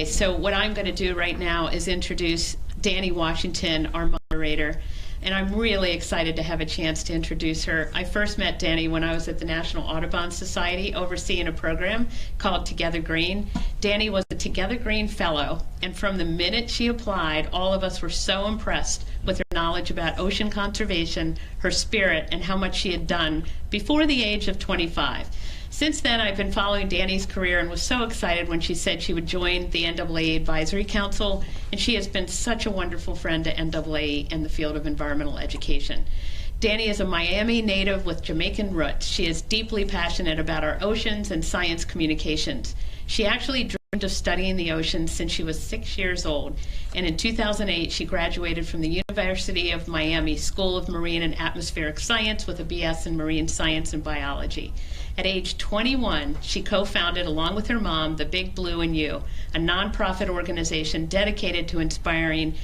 So what I'm going to do right now is introduce Danni Washington, our moderator, and I'm really excited to have a chance to introduce her. I first met Danni when I was at the National Audubon Society overseeing a program called Together Green. Danni was a Together Green Fellow, and from the minute she applied, all of us were so impressed with her knowledge about ocean conservation, her spirit, and how much she had done before the age of 25. Since then, I've been following Danni's career and was so excited when she said she would join the NAAEE Advisory Council, and she has been such a wonderful friend to NAAEE in the field of environmental education. Danni is a Miami native with Jamaican roots. She is deeply passionate about our oceans and science communications. She actually dreamed of studying the oceans since she was 6 years old, and in 2008 she graduated from the University of Miami School of Marine and Atmospheric Science with a BS in Marine Science and Biology. At age 21, she co-founded, along with her mom, The Big Blue and You, a nonprofit organization dedicated to inspiring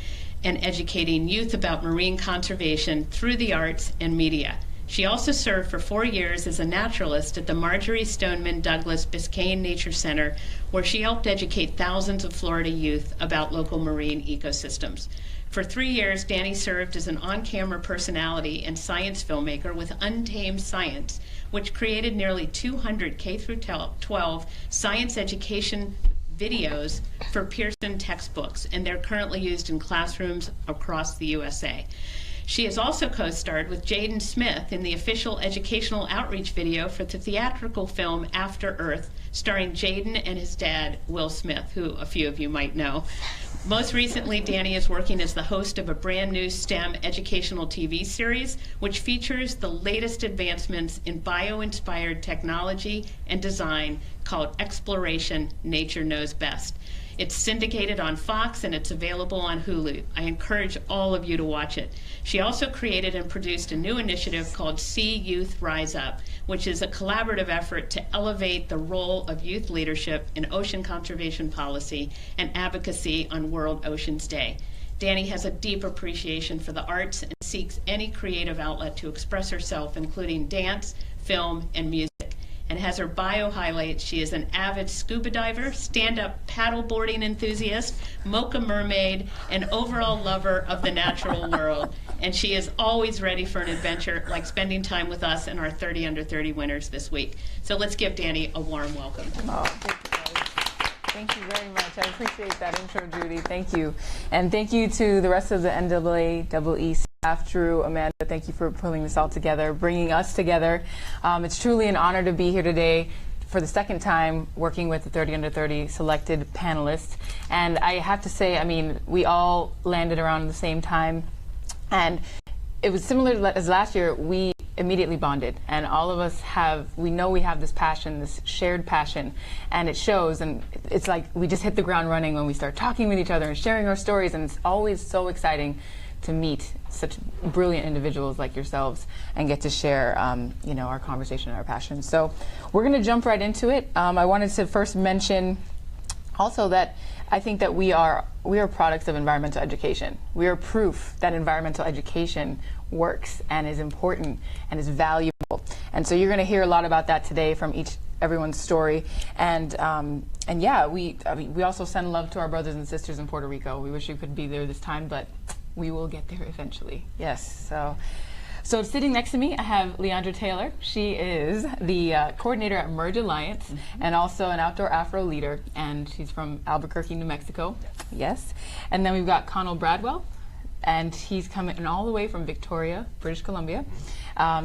and educating youth about marine conservation through the arts and media. She also served for 4 years as a naturalist at the Marjorie Stoneman Douglas Biscayne Nature Center, where she helped educate thousands of Florida youth about local marine ecosystems. For 3 years, Danni served as an on-camera personality and science filmmaker with Untamed Science, which created nearly 200 K-12 science education videos for Pearson textbooks, and they're currently used in classrooms across the USA. She has also co-starred with Jaden Smith in the official educational outreach video for the theatrical film After Earth, starring Jaden and his dad, Will Smith, who a few of you might know. Most recently, Danni is working as the host of a brand new STEM educational TV series, which features the latest advancements in bio-inspired technology and design called Exploration: Nature Knows Best. It's syndicated on Fox and it's available on Hulu. I encourage all of you to watch it. She also created and produced a new initiative called See Youth Rise Up, which is a collaborative effort to elevate the role of youth leadership in ocean conservation policy and advocacy on World Oceans Day. Danni has a deep appreciation for the arts and seeks any creative outlet to express herself, including dance, film, and music. And has her bio highlights, she is an avid scuba diver, stand-up paddleboarding enthusiast, mocha mermaid, and overall lover of the natural world. And she is always ready for an adventure, like spending time with us and our 30 Under 30 winners this week. So let's give Danni a warm welcome. Oh, thank you very much. I appreciate that intro, Judy. Thank you. And thank you to the rest of the NAAEE staff. Drew, Amanda, thank you for pulling this all together, bringing us together. It's truly an honor to be here today for the second time working with the 30 Under 30 selected panelists. And I have to say, I mean, we all landed around the same time. And it was similar as last year. We immediately bonded, and all of us we know we have this passion, this shared passion, and it shows. And it's like we just hit the ground running when we start talking with each other and sharing our stories, and it's always so exciting to meet such brilliant individuals like yourselves and get to share you know, our conversation and our passion. So we're going to jump right into it. I wanted to first mention also that I think that we are products of environmental education. We are proof that environmental education works and is important and is valuable. And so you're going to hear a lot about that today from everyone's story. And yeah, we also send love to our brothers and sisters in Puerto Rico. We wish we could be there this time, but we will get there eventually. Yes. So sitting next to me, I have Leandra Taylor. She is the coordinator at Merge Alliance and also an outdoor Afro leader, and she's from Albuquerque, New Mexico. Yes. And then we've got Connel Bradwell, and he's coming all the way from Victoria, British Columbia.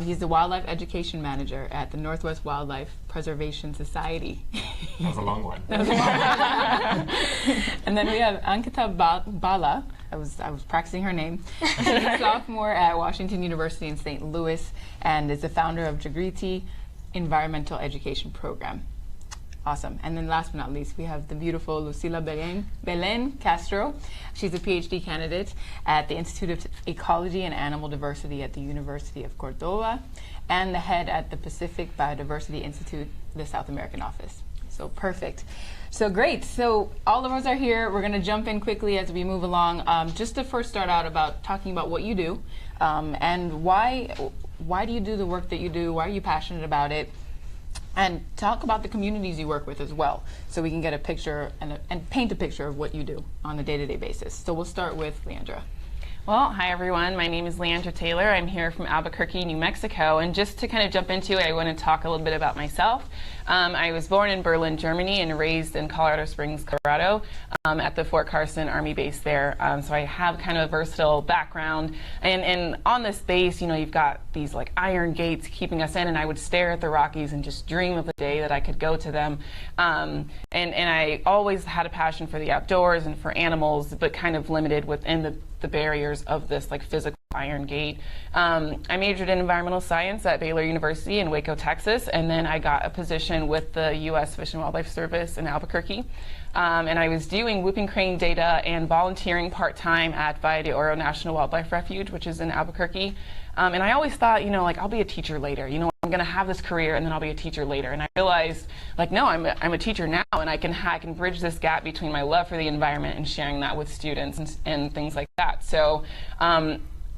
He's the wildlife education manager at the Northwest Wildlife Preservation Society. That was a long one. And then we have Ankita Bhalla. I was practicing her name. She's a sophomore at Washington University in St. Louis and is the founder of Jagriti Environmental Education Program. Awesome. And then last but not least, we have the beautiful Lucila Belen Castro. She's a PhD candidate at the Institute of Ecology and Animal Diversity at the University of Cordoba and the head at the Pacific Biodiversity Institute, the South American office. So perfect. So great. So all of us are here. We're going to jump in quickly as we move along. Just to first start out about talking about what you do and why do you do the work that you do? Why are you passionate about it? And talk about the communities you work with as well, so we can get a picture and paint a picture of what you do on a day-to-day basis. So we'll start with Leandra. Well, hi everyone. My name is Leandra Taylor. I'm here from Albuquerque, New Mexico. And just to kind of jump into it, I want to talk a little bit about myself. I was born in Berlin, Germany, and raised in Colorado Springs, Colorado, at the Fort Carson Army base there. So I have kind of a versatile background. And on this base, you know, you've got these like iron gates keeping us in, and I would stare at the Rockies and just dream of the day that I could go to them. And I always had a passion for the outdoors and for animals, but kind of limited within the barriers of this like physical iron gate. I majored in environmental science at Baylor University in Waco, Texas, and then I got a position with the U.S. Fish and Wildlife Service in Albuquerque. And I was doing whooping crane data and volunteering part-time at Valle de Oro National Wildlife Refuge, which is in Albuquerque. And I always thought, you know, like, I'll be a teacher later. You know, I'm going to have this career and then I'll be a teacher later. And I realized, like, no, I'm a teacher now, and I can bridge this gap between my love for the environment and sharing that with students and things like that. So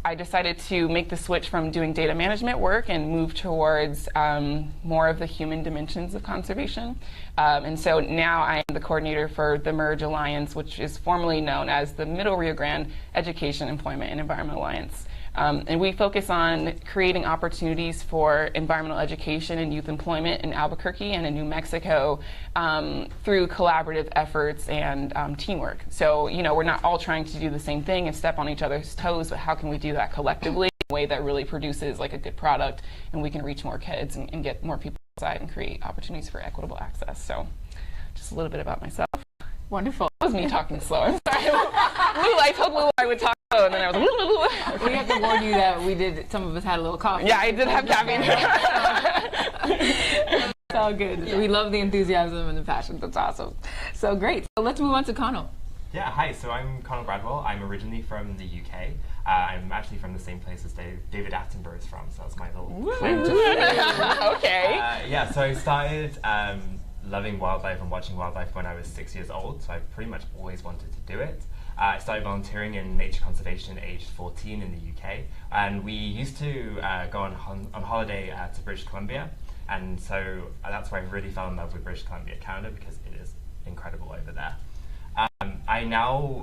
I decided to make the switch from doing data management work and move towards more of the human dimensions of conservation. And so now I am the coordinator for the MERGE Alliance, which is formerly known as the Middle Rio Grande Education, Employment, and Environment Alliance. And we focus on creating opportunities for environmental education and youth employment in Albuquerque and in New Mexico through collaborative efforts and teamwork. So, you know, we're not all trying to do the same thing and step on each other's toes, but how can we do that collectively in a way that really produces like a good product, and we can reach more kids and get more people outside and create opportunities for equitable access. So just a little bit about myself. Wonderful. That was me talking slow. I'm sorry. Lulu, I told Lulu I would talk slow, and then I was like, We have to warn you that some of us had a little coffee. Yeah, I did have caffeine. It's all good. Yeah. We love the enthusiasm and the passion. That's awesome. So great. So let's move on to Connel. Yeah, hi. So I'm Connel Bradwell. I'm originally from the UK. I'm actually from the same place as David Attenborough is from, so that's my little claim to fame. Okay. Yeah, so I started loving wildlife and watching wildlife when I was 6 years old, so I pretty much always wanted to do it. I started volunteering in nature conservation at age 14 in the UK, and we used to go on holiday to British Columbia, and so that's where I really fell in love with British Columbia, Canada, because it is incredible over there.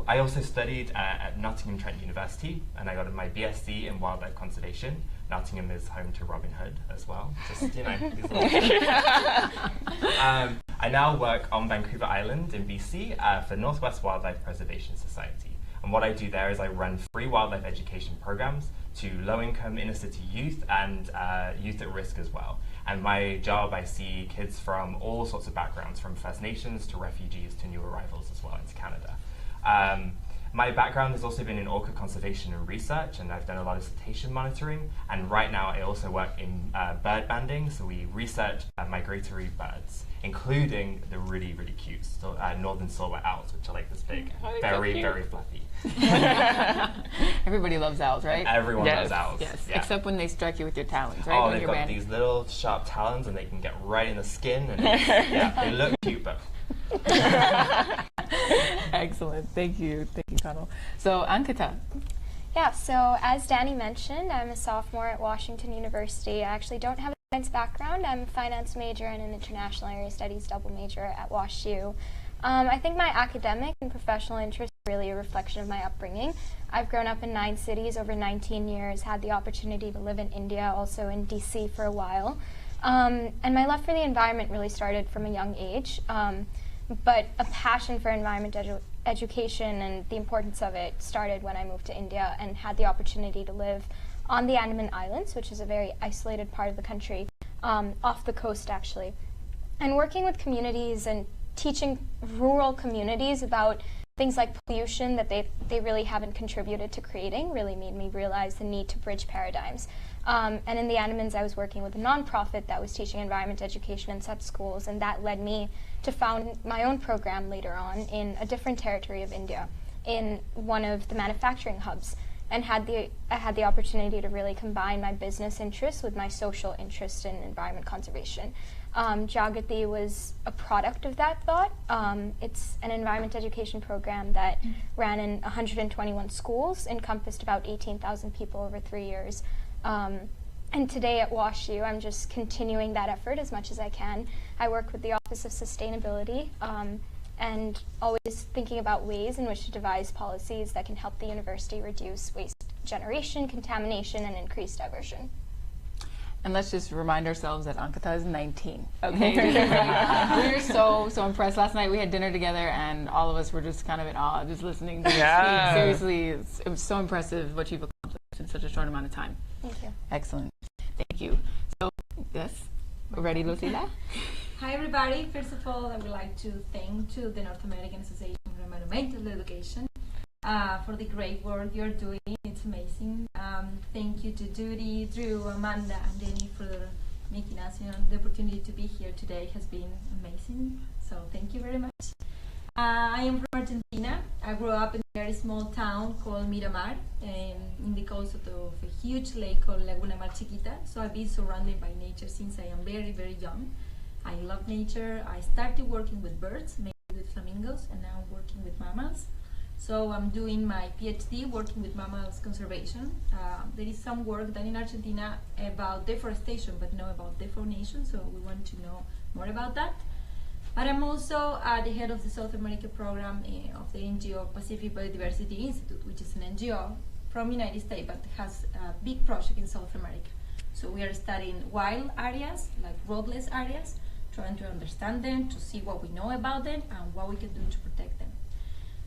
I also studied at Nottingham Trent University, and I got my BSc in wildlife conservation. Nottingham is home to Robin Hood as well. Just, you know, these little I now work on Vancouver Island in BC for Northwest Wildlife Preservation Society. And what I do there is I run free wildlife education programs to low-income inner-city youth and youth at risk as well. And my job, I see kids from all sorts of backgrounds, from First Nations to refugees to new arrivals as well into Canada. My background has also been in orca conservation and research, and I've done a lot of cetacean monitoring. And right now I also work in bird banding, so we research migratory birds, including the really, really cute northern silver owls, which are like this big, very, very fluffy. Everybody loves owls, right? Everyone loves owls. Yes, yeah. Except when they strike you with their talons, right? Oh, when they've got these little sharp talons, and they can get right in the skin, and yeah, they look cute, but... Excellent. Thank you, Connel. So, Ankita. Yeah, so as Danny mentioned, I'm a sophomore at Washington University. I actually don't have a science background. I'm a finance major and an international area studies double major at WashU. I think my academic and professional interests are really a reflection of my upbringing. I've grown up in 9 cities over 19 years, had the opportunity to live in India, also in DC for a while. And my love for the environment really started from a young age. But a passion for environment education and the importance of it started when I moved to India and had the opportunity to live on the Andaman Islands, which is a very isolated part of the country, off the coast actually. And working with communities and teaching rural communities about things like pollution that they really haven't contributed to creating really made me realize the need to bridge paradigms. And in the Andamans, I was working with a nonprofit that was teaching environment education in such schools, and that led me to found my own program later on in a different territory of India, in one of the manufacturing hubs, and I had the opportunity to really combine my business interests with my social interest in environment conservation. Jagati was a product of that thought. It's an environment education program that ran in 121 schools, encompassed about 18,000 people over 3 years. And today at WashU, I'm just continuing that effort as much as I can. I work with the Office of Sustainability and always thinking about ways in which to devise policies that can help the university reduce waste generation, contamination, and increase diversion. And let's just remind ourselves that Ankita is 19. Okay, we're so impressed. Last night we had dinner together, and all of us were just kind of in awe, just listening to you speak. Seriously, it was so impressive what you've accomplished in such a short amount of time. Thank you. Excellent. Thank you. So, yes, we're ready, Lucila? Hi, everybody. First of all, I would like to thank the North American Association for Environmental Education for the great work you're doing. It's amazing. Thank you to Judy, Drew, Amanda, and Danny for making us, the opportunity to be here today has been amazing. So thank you very much. I am from Argentina. I grew up in a very small town called Miramar, in the coast of a huge lake called Laguna Mar Chiquita. So I've been surrounded by nature since I am very, very young. I love nature. I started working with birds, mainly with flamingos, and now I'm working with mammals. So I'm doing my PhD working with mammals conservation. There is some work done in Argentina about deforestation, but not about defaunation, so we want to know more about that. But I'm also the head of the South America program of the NGO Pacific Biodiversity Institute, which is an NGO from the United States, but has a big project in South America. So we are studying wild areas, like roadless areas, trying to understand them, to see what we know about them, and what we can do to protect them.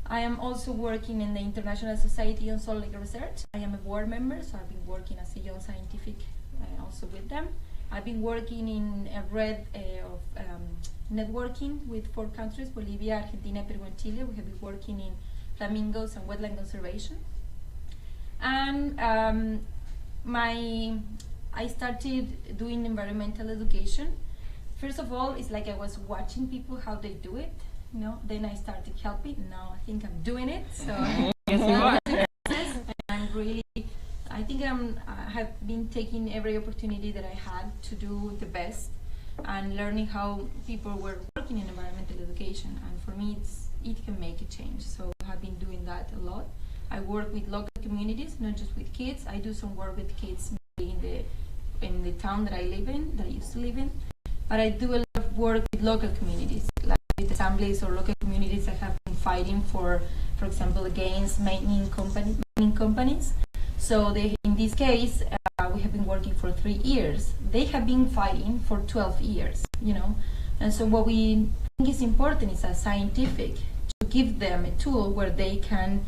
I am also working in the International Society on Soil Lake Research. I am a board member, so I've been working as a young scientific also with them. I've been working in a red of networking with 4 countries, Bolivia, Argentina, Peru, and Chile. We have been working in flamingos and wetland conservation. And I started doing environmental education. First of all, it's like I was watching people how they do it. Then I started helping. Now I think I'm doing it. So I think I have been taking every opportunity that I had to do the best and learning how people were working in environmental education. And for me, it can make a change. So I have been doing that a lot. I work with local communities, not just with kids. I do some work with kids in the town that I live in, that I used to live in. But I do a lot of work with local communities, like with assemblies or local communities that have been fighting for example, against mining companies. So in this case, we have been working for 3 years. They have been fighting for 12 years, And so what we think is important is as scientific to give them a tool where they can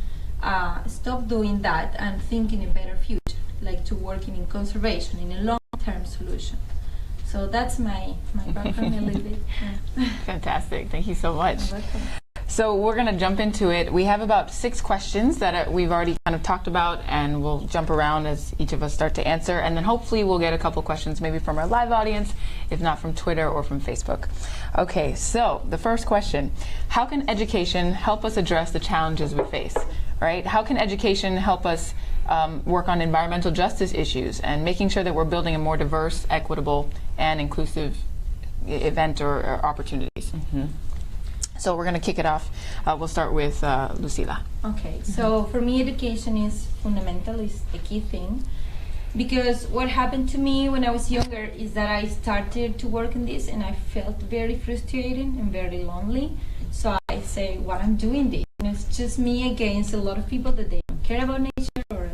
stop doing that and think in a better future, like to working in conservation, in a long-term solution. So that's my background a little bit. Yeah. Fantastic. Thank you so much. You're welcome. So we're going to jump into it. We have about 6 questions that we've already kind of talked about, and we'll jump around as each of us start to answer. And then hopefully we'll get a couple questions maybe from our live audience, if not from Twitter or from Facebook. Okay, so the first question, how can education help us address the challenges we face, right? How can education help us work on environmental justice issues and making sure that we're building a more diverse, equitable, and inclusive event or opportunities? Mm-hmm. So we're going to kick it off. We'll start with Lucila. Okay, so for me, education is fundamental, is the key thing. Because what happened to me when I was younger is that I started to work in this and I felt very frustrated and very lonely. So I say, what I'm doing this? It's just me against a lot of people that they don't care about nature or,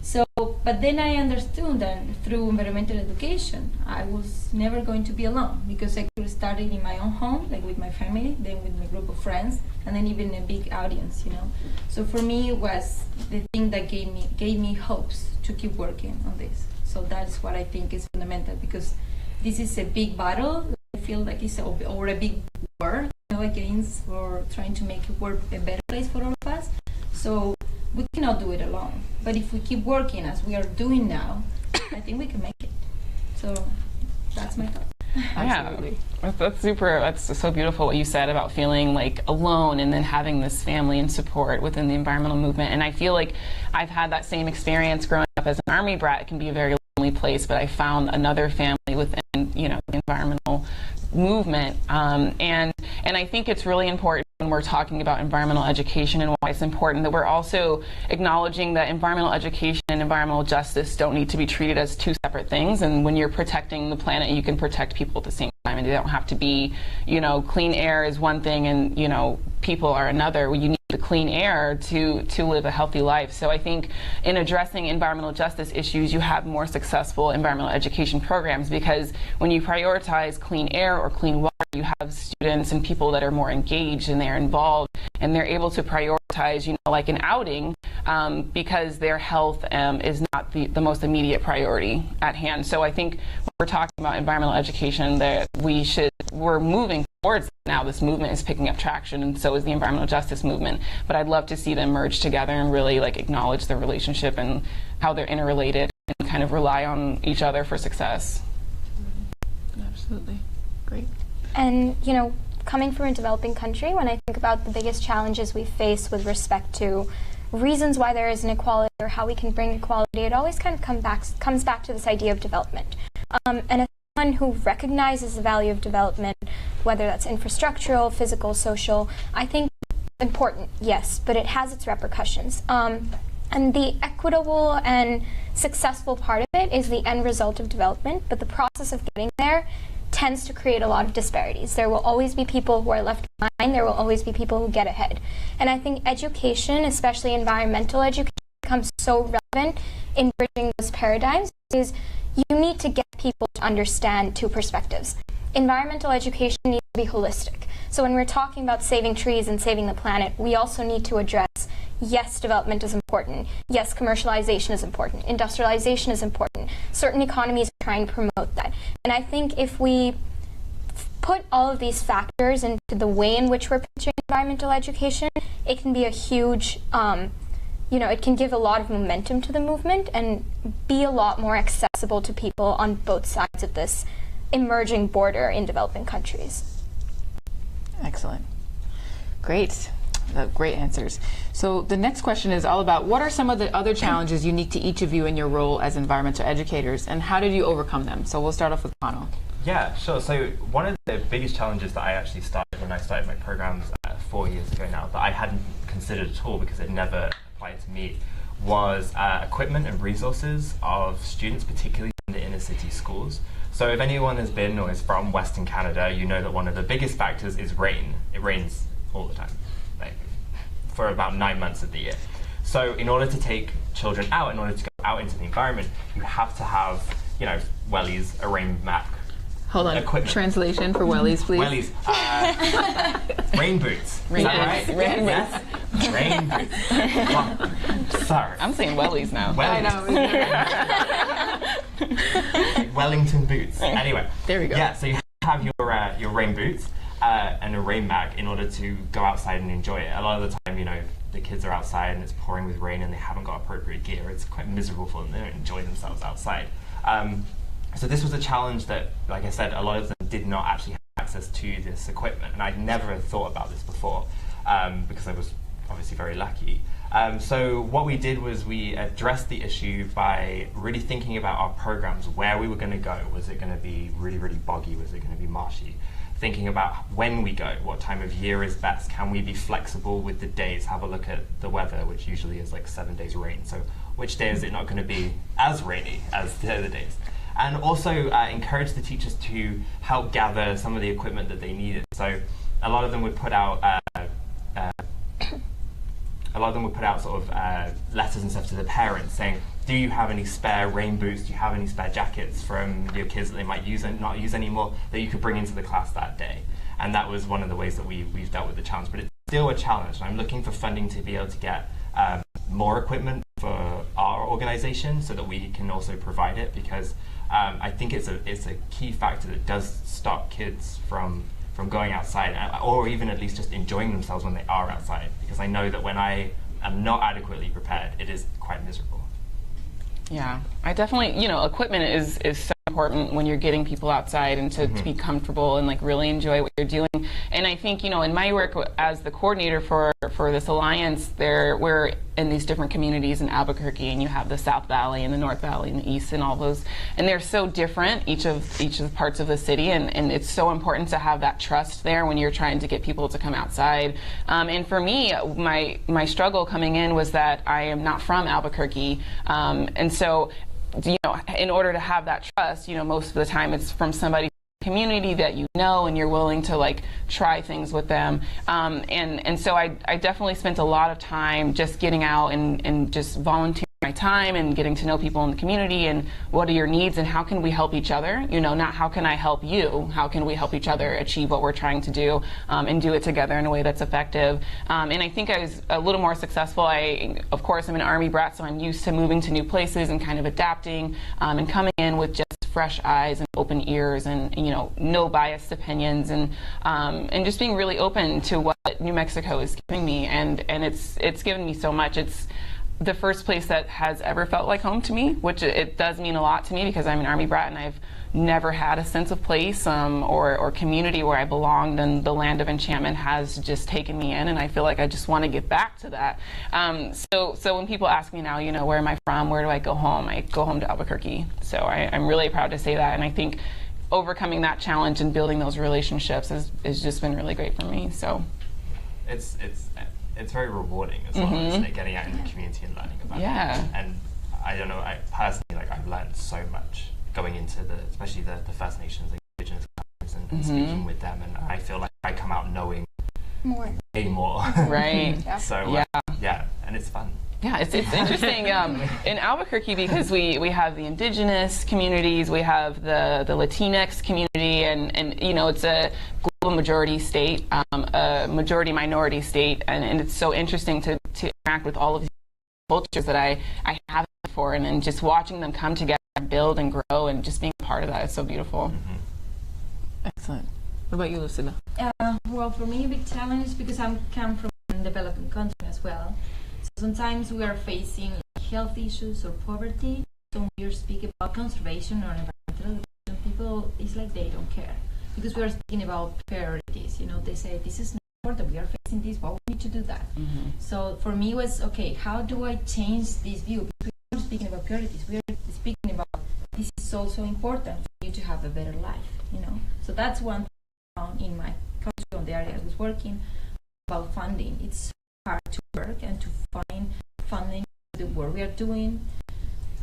So, but then I understood that through environmental education, I was never going to be alone because I could start in my own home, like with my family, then with my group of friends, and then even a big audience, So for me, it was the thing that gave me hopes to keep working on this. So that's what I think is fundamental because this is a big battle. I feel like it's or a big war, against or trying to make the world a better place for all of us. So we cannot do it alone. But if we keep working as we are doing now, I think we can make it. So that's my thought. Absolutely. That's so beautiful what you said about feeling like alone and then having this family and support within the environmental movement. And I feel like I've had that same experience growing up as an Army brat. It can be a very lonely place, but I found another family within, the environmental movement. And I think it's really important when we're talking about environmental education and why it's important that we're also acknowledging that environmental education and environmental justice don't need to be treated as two separate things. And when you're protecting the planet, you can protect people at the same time, and they don't have to be, you know, clean air is one thing and, you know, people are another. You need the clean air to live a healthy life. So I think in addressing environmental justice issues, you have more successful environmental education programs, because when you prioritize clean air or clean water, you have students and people that are more engaged and they're involved and they're able to prioritize, you know, like an outing, because their health is not the most immediate priority at hand. So I think when we're talking about environmental education, that we're moving towards now. This movement is picking up traction, and so is the environmental justice movement. But I'd love to see them merge together and really like acknowledge their relationship and how they're interrelated and kind of rely on each other for success. Absolutely. Great. And, you know, coming from a developing country, when I think about the biggest challenges we face with respect to reasons why there is inequality or how we can bring equality, it always kind of comes back to this idea of development. And as someone who recognizes the value of development, whether that's infrastructural, physical, social, I think important, yes, but it has its repercussions. And the equitable and successful part of it is the end result of development, but the process of getting there tends to create a lot of disparities. There will always be people who are left behind, there will always be people who get ahead. And I think education, especially environmental education, becomes so relevant in bridging those paradigms, because you need to get people to understand two perspectives. Environmental education needs to be holistic. So when we're talking about saving trees and saving the planet, we also need to address, yes, development is important. Yes, commercialization is important. Industrialization is important. Certain economies are trying to promote that. And I think if we put all of these factors into the way in which we're pitching environmental education, it can be a huge, you know, it can give a lot of momentum to the movement and be a lot more accessible to people on both sides of this emerging border in developing countries. Excellent. Great. Great answers. So the next question is all about, what are some of the other challenges unique to each of you in your role as environmental educators, and how did you overcome them? So we'll start off with Connel. Yeah, sure. So one of the biggest challenges that I actually started when I started my programs 4 years ago now, that I hadn't considered at all because it never applied to me, was equipment and resources of students, particularly in the inner city schools. So if anyone has been or is from Western Canada, you know that one of the biggest factors is rain. It rains all the time, like for about 9 months of the year. So in order to take children out, in order to go out into the environment, you have to have, you know, wellies, a rain mat. Hold on. Equipment. Translation for wellies, please. Wellies. Rain boots. Is that right? Rain yes? Rain boots. Sorry. I'm saying wellies now. Wellies. I know. Wellington boots. Anyway. There we go. Yeah, so you have your rain boots and a rain bag in order to go outside and enjoy it. A lot of the time, you know, the kids are outside and it's pouring with rain and they haven't got appropriate gear. It's quite miserable for them. They don't enjoy themselves outside. So this was a challenge that, like I said, a lot of them did not actually have access to this equipment, and I'd never thought about this before because I was obviously very lucky. So what we did was we addressed the issue by really thinking about our programs, where we were going to go. Was it going to be really, really boggy? Was it going to be marshy? Thinking about when we go, what time of year is best? Can we be flexible with the days? Have a look at the weather, which usually is like 7 days rain. So which day is it not going to be as rainy as the other days? And also encourage the teachers to help gather some of the equipment that they needed. So a lot of them would put out sort of letters and stuff to the parents saying, do you have any spare rain boots? Do you have any spare jackets from your kids that they might use and not use anymore that you could bring into the class that day? And that was one of the ways that we've dealt with the challenge. But it's still a challenge. And I'm looking for funding to be able to get more equipment for our organization so that we can also provide it, because I think it's a key factor that does stop kids from going outside, or even at least just enjoying themselves when they are outside, because I know that when I am not adequately prepared, it is quite miserable. Yeah, I definitely, you know, equipment is so important when you're getting people outside and to be comfortable and like really enjoy what you're doing. And I think, you know, in my work as the coordinator for this alliance, we're in these different communities in Albuquerque, and you have the South Valley and the North Valley and the East and all those, and they're so different, each of the parts of the city, and it's so important to have that trust there when you're trying to get people to come outside. And for me, my struggle coming in was that I am not from Albuquerque, and so, you know, in order to have that trust, you know, most of the time it's from somebody community that you know, and you're willing to like try things with them, and so I definitely spent a lot of time just getting out and just volunteering my time and getting to know people in the community and what are your needs and how can we help each other, you know, not how can I help you, how can we help each other achieve what we're trying to do, and do it together in a way that's effective. And I think I was a little more successful. Of course, I'm an Army brat, so I'm used to moving to new places and kind of adapting, and coming in with just fresh eyes and open ears and, you know, no biased opinions, and just being really open to what New Mexico is giving me, and it's given me so much. It's the first place that has ever felt like home to me, which it does mean a lot to me because I'm an Army brat and I've never had a sense of place or community where I belonged, and the land of enchantment has just taken me in, and I feel like I just want to get back to that. So when people ask me now, you know, where am I from, where do I go home to Albuquerque. So I'm really proud to say that, and I think overcoming that challenge and building those relationships has just been really great for me. So it's very rewarding as well, isn't it? Getting out in the community and learning about it. And I don't know, I personally, like, I've learned so much going into especially the First Nations, like Indigenous cultures, and speaking with them, and I feel like I come out knowing way more. Right. So and it's fun. Yeah, it's interesting in Albuquerque because we have the indigenous communities, we have the Latinx community, and you know, it's a global majority state, a majority minority state, and it's so interesting to interact with all of these cultures that I haven't before, and just watching them come together and build and grow and just being a part of that is so beautiful. Excellent. What about you, Lucila? Well, for me, a big challenge because I come from a developing country as well. Sometimes we are facing health issues or poverty. So when we speak about conservation or environmental education, people, it's like they don't care. Because we are speaking about priorities. You know, they say, this is not important, we are facing this, but we need to do that. So for me it was, okay, how do I change this view? Because we're not speaking about priorities, we are speaking about this is also important for you to have a better life, you know. So that's one thing in my country, on the area I was working, about funding. It's hard to work and to find funding for the work we are doing.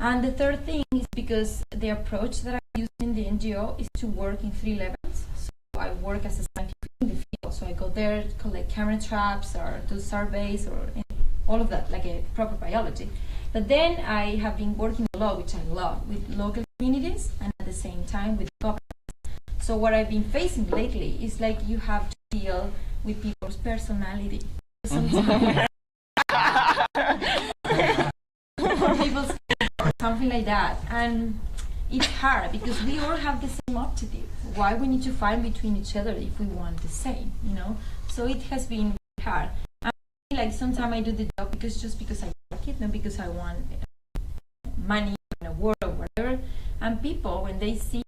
And the third thing is because the approach that I use in the NGO is to work in 3 levels. So I work as a scientist in the field, so I go there, collect camera traps or do surveys or all of that, like a proper biology. But then I have been working a lot, which I love, with local communities and at the same time with governments. So what I've been facing lately is like you have to deal with people's personality. Sometimes people's something like that, and it's hard because we all have the same objective. Why we need to find between each other if we want the same, you know? So it has been hard. I feel like sometimes I do the job just because I like it, not because I want money and award or whatever. And people, when they see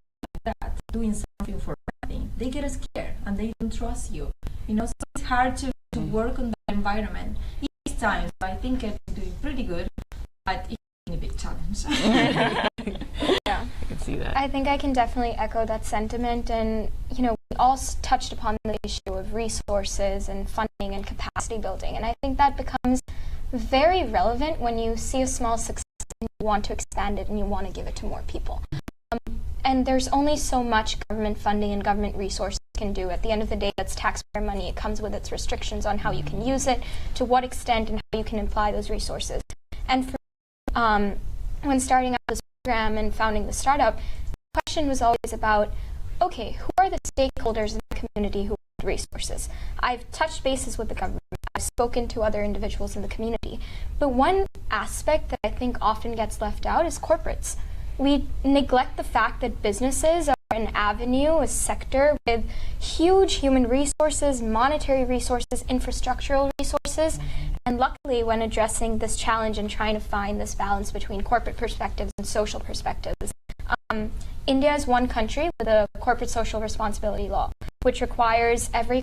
that doing something for nothing, they get scared and they don't trust you. You know, so it's hard to work on that environment. It takes time, so I think I'm doing pretty good, but it's a big challenge. Yeah, I can see that. I think I can definitely echo that sentiment, and you know, we all touched upon the issue of resources and funding and capacity building, and I think that becomes very relevant when you see a small success and you want to expand it and you want to give it to more people. And there's only so much government funding and government resources can do. At the end of the day, that's taxpayer money. It comes with its restrictions on how you can use it, to what extent, and how you can apply those resources. And for when starting out this program and founding the startup, the question was always about, okay, who are the stakeholders in the community who need resources? I've touched bases with the government. I've spoken to other individuals in the community. But one aspect that I think often gets left out is corporates. We neglect the fact that businesses are an avenue, a sector with huge human resources, monetary resources, infrastructural resources, and luckily when addressing this challenge and trying to find this balance between corporate perspectives and social perspectives, India is one country with a corporate social responsibility law, which requires every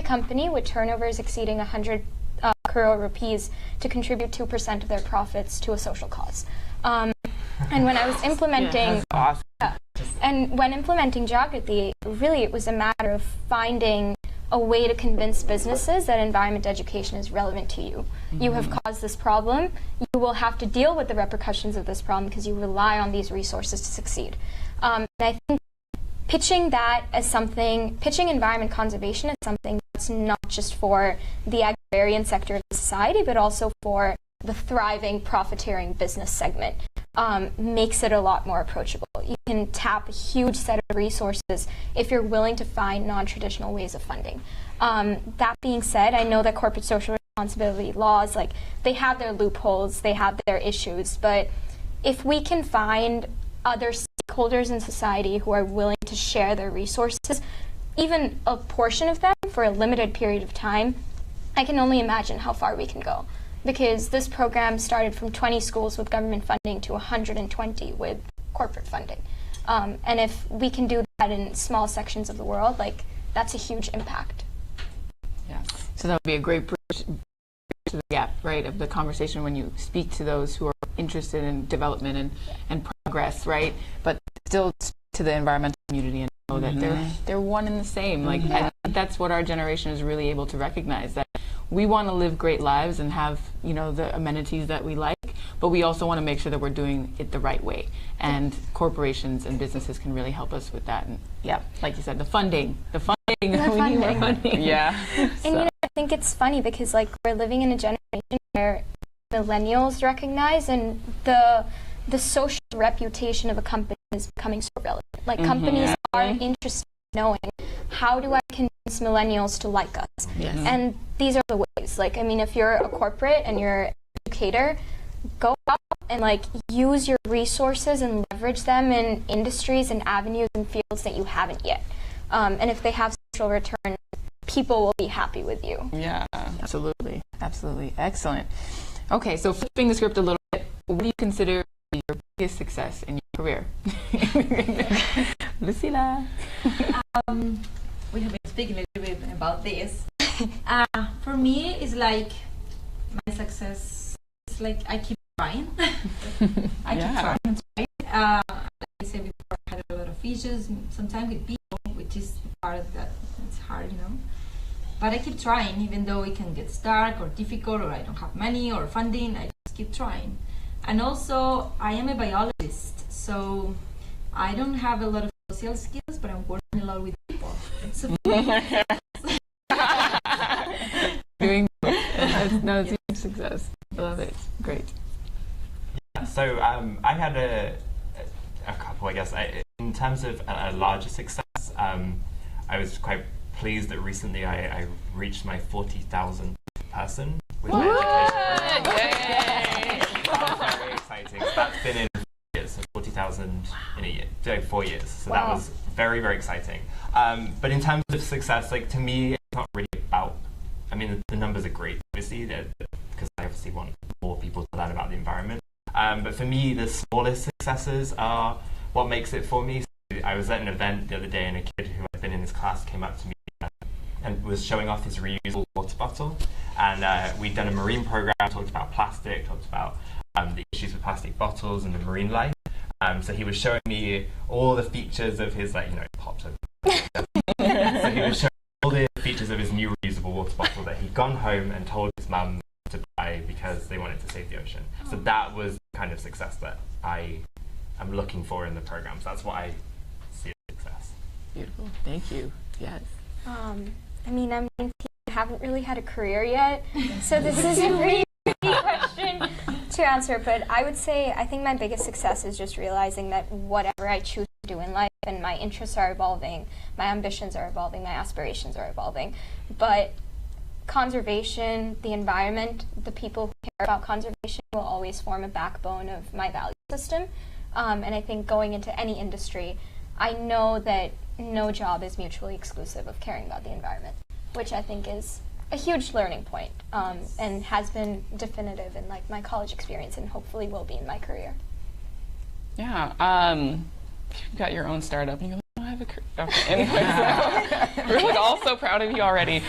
company with turnovers exceeding 100 crore rupees to contribute 2% of their profits to a social cause. And when I was implementing, and when implementing Jagriti, really it was a matter of finding a way to convince businesses that environment education is relevant to you. You have caused this problem. You will have to deal with the repercussions of this problem because you rely on these resources to succeed. And I think pitching that as something, pitching environment conservation as something that's not just for the agrarian sector of society, but also for the thriving, profiteering business segment, makes it a lot more approachable. You can tap a huge set of resources if you're willing to find non-traditional ways of funding. That being said, I know that corporate social responsibility laws, like, they have their loopholes, they have their issues, but if we can find other stakeholders in society who are willing to share their resources, even a portion of them for a limited period of time, I can only imagine how far we can go. Because this program started from 20 schools with government funding to 120 with corporate funding. And if we can do that in small sections of the world, like, that's a huge impact. Yeah. So that would be a great bridge to the gap, right, of the conversation when you speak to those who are interested in development and progress, right? But still to the environmental community and know that they're one and the same. Like, I think that's what our generation is really able to recognize, that we want to live great lives and have, you know, the amenities that we like, but we also want to make sure that we're doing it the right way. And corporations and businesses can really help us with that. And yeah, like you said, the funding. We need more funding. Yeah. And you know, I think it's funny because, like, we're living in a generation where millennials recognize, and the social reputation of a company is becoming so relevant. Like, companies are interested in knowing, how do I convince millennials to like us? Yes. And these are the ways. Like, I mean, if you're a corporate and you're an educator, go out and, like, use your resources and leverage them in industries and avenues and fields that you haven't yet. And if they have social return, people will be happy with you. Yeah, absolutely. Absolutely. Excellent. Okay, so flipping the script a little bit, what do you consider your biggest success in your career? Lucila. We have been speaking a little bit about this. For me, it's like my success is like I keep trying. I keep trying and trying. Like I said before, I had a lot of issues, sometimes with people, which is part of that. It's hard, you know. But I keep trying, even though it can get stark or difficult, or I don't have money or funding. I just keep trying. And also, I am a biologist, so I don't have a lot of social skills, but I'm working a lot with people. So doing no, it's a huge success. I love it. Great. Yeah, so I had a couple, I guess. In terms of a larger success, I was quite pleased that recently I reached my 40,000th person with my education. Yay! That was very exciting. So that's been in 4 years, so 40,000 in a year, 4 years. So that was very, very exciting. But in terms of success, like, to me, it's not really about, I mean, the numbers are great, obviously, because I obviously want more people to learn about the environment. But for me, the smallest successes are what makes it for me. So I was at an event the other day, and a kid who had been in his class came up to me and was showing off his reusable water bottle. And we'd done a marine program, talked about plastic, talked about the issues with plastic bottles and the marine life. So he was showing me all the features of his, like, you know, pops over. So he was showing all the features of his new reusable water bottle that he'd gone home and told his mum to buy because they wanted to save the ocean. So that was the kind of success that I am looking for in the program. So that's what I see as success. Beautiful. Thank you. Yes. I mean, I'm 19, haven't really had a career yet, so this is a really easy question to answer, but I would say I think my biggest success is just realizing that whatever I choose to do in life, and my interests are evolving, my ambitions are evolving, my aspirations are evolving, but conservation, the environment, the people who care about conservation will always form a backbone of my value system. And I think going into any industry, I know that no job is mutually exclusive of caring about the environment, which I think is a huge learning point, and has been definitive in, like, my college experience, and hopefully will be in my career. Yeah. You've got your own startup, and you're like, oh, I have a okay. Anyway, so we're like all so proud of you already.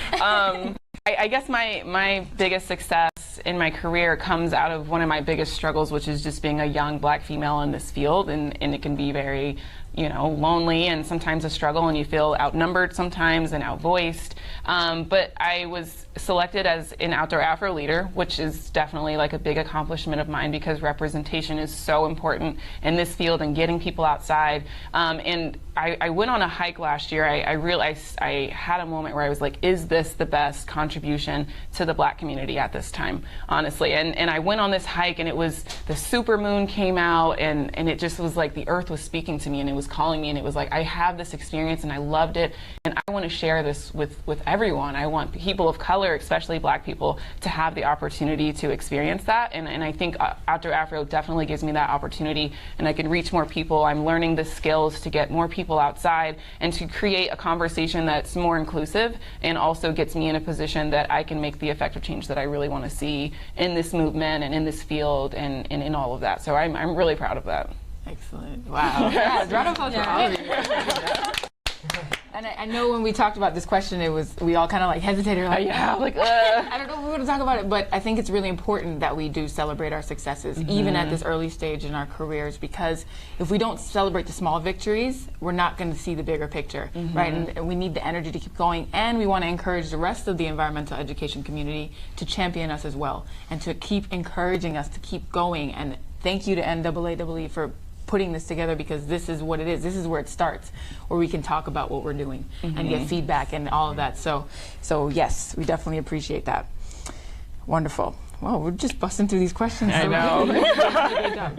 I guess my biggest success in my career comes out of one of my biggest struggles, which is just being a young Black female in this field, and it can be very, lonely and sometimes a struggle, and you feel outnumbered sometimes and outvoiced. But I was selected as an outdoor Afro leader, which is definitely like a big accomplishment of mine because representation is so important in this field and getting people outside. And I went on a hike last year. I realized I had a moment where I was like, is this the best contribution to the Black community at this time, honestly? And I went on this hike, and it was the super moon came out, and it just was like the earth was speaking to me, and it was calling me, and it was like, I have this experience and I loved it, and I want to share this with everyone. I want people of color, especially Black people, to have the opportunity to experience that, and I think Outdoor Afro definitely gives me that opportunity, and I can reach more people. I'm learning the skills to get more people outside and to create a conversation that's more inclusive and also gets me in a position that I can make the effective change that I really want to see in this movement and in this field and in all of that. So I'm really proud of that. Excellent. Wow. Yeah, round of applause for all of you. And I know when we talked about this question, we all kind of like hesitated. Like, I don't know if we want to talk about it, but I think it's really important that we do celebrate our successes, even at this early stage in our careers, because if we don't celebrate the small victories, we're not going to see the bigger picture, right? And we need the energy to keep going, and we want to encourage the rest of the environmental education community to champion us as well, and to keep encouraging us to keep going. And thank you to NAAEE for putting this together, because this is what it is. This is where it starts, where we can talk about what we're doing and get feedback and all of that. So yes, we definitely appreciate that. Wonderful. Well, we're just busting through these questions. I know.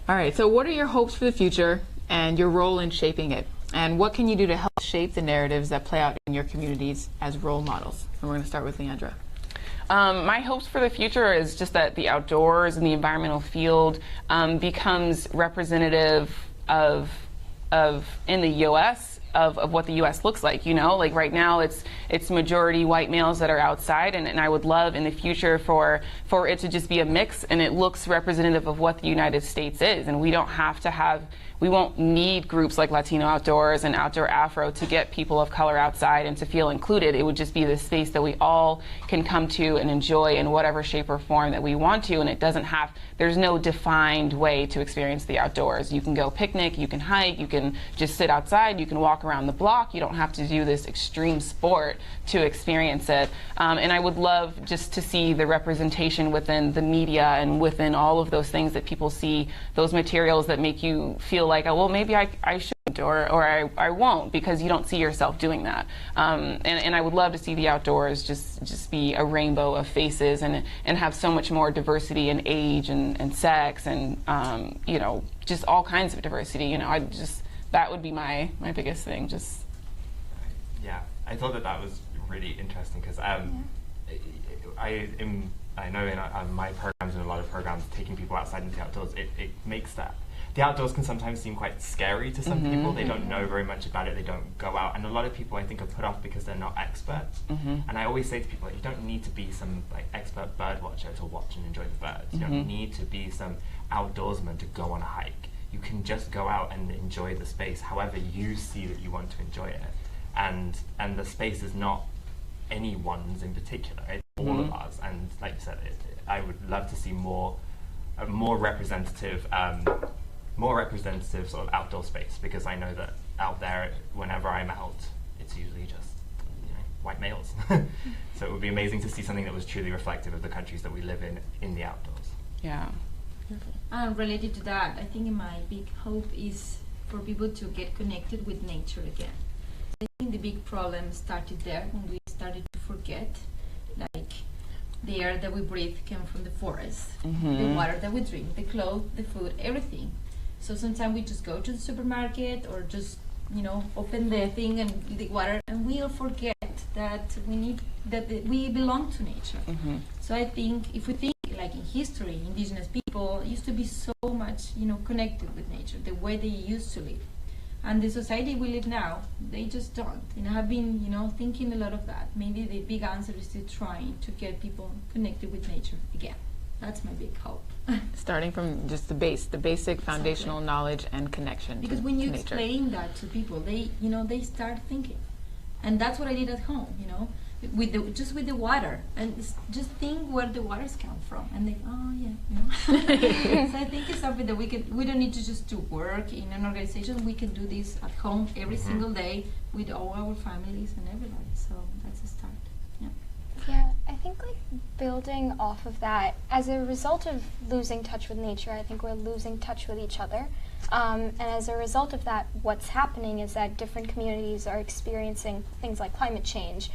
All right, so what are your hopes for the future and your role in shaping it? And what can you do to help shape the narratives that play out in your communities as role models? And we're going to start with Leandra. My hopes for the future is just that the outdoors and the environmental field becomes representative of in the U.S. of what the U.S. looks like. Like right now it's majority white males that are outside, and I would love in the future for it to just be a mix, and it looks representative of what the United States is, and we won't need groups like Latino Outdoors and Outdoor Afro to get people of color outside and to feel included. It would just be this space that we all can come to and enjoy in whatever shape or form that we want to, and there's no defined way to experience the outdoors. You can go picnic, you can hike, you can just sit outside, you can walk around the block. You don't have to do this extreme sport to experience it. And I would love just to see the representation within the media and within all of those things that people see, those materials that make you feel like, oh, well, maybe I shouldn't or I won't, because you don't see yourself doing that. And I would love to see the outdoors just be a rainbow of faces and have so much more diversity in age and sex and just all kinds of diversity. That would be my biggest thing. Yeah, I thought that was really interesting because I know in my programs and a lot of programs, taking people outside into the outdoors, it makes that. The outdoors can sometimes seem quite scary to some people. They don't know very much about it. They don't go out. And a lot of people, I think, are put off because they're not experts. And I always say to people, you don't need to be some expert bird watcher to watch and enjoy the birds. You don't need to be some outdoorsman to go on a hike. You can just go out and enjoy the space however you see that you want to enjoy it. And the space is not anyone's in particular. It's all of ours. And like you said, I would love to see more representative sort of outdoor space, because I know that out there, whenever I'm out, it's usually just white males. So it would be amazing to see something that was truly reflective of the countries that we live in the outdoors. Yeah. Related to that, I think my big hope is for people to get connected with nature again. I think the big problem started there when we started to forget, like the air that we breathe came from the forest, the water that we drink, the clothes, the food, everything. So sometimes we just go to the supermarket or just open the thing and the water, and we'll forget that we belong to nature. So I think if we think like in history, indigenous people used to be so much connected with nature, the way they used to live. And the society we live now, they just don't. I've been thinking a lot of that. Maybe the big answer is to trying to get people connected with nature again. That's my big hope. Starting from just the basic foundational knowledge and connection. Because when you explain that to people, they start thinking, and that's what I did at home. With the water, and just think where the waters come from, and they, oh yeah. So I think it's something that we don't need to just do work in an organization. We can do this at home every single day with all our families and everybody. So that's a start. Yeah, I think building off of that, as a result of losing touch with nature, I think we're losing touch with each other. And as a result of that, what's happening is that different communities are experiencing things like climate change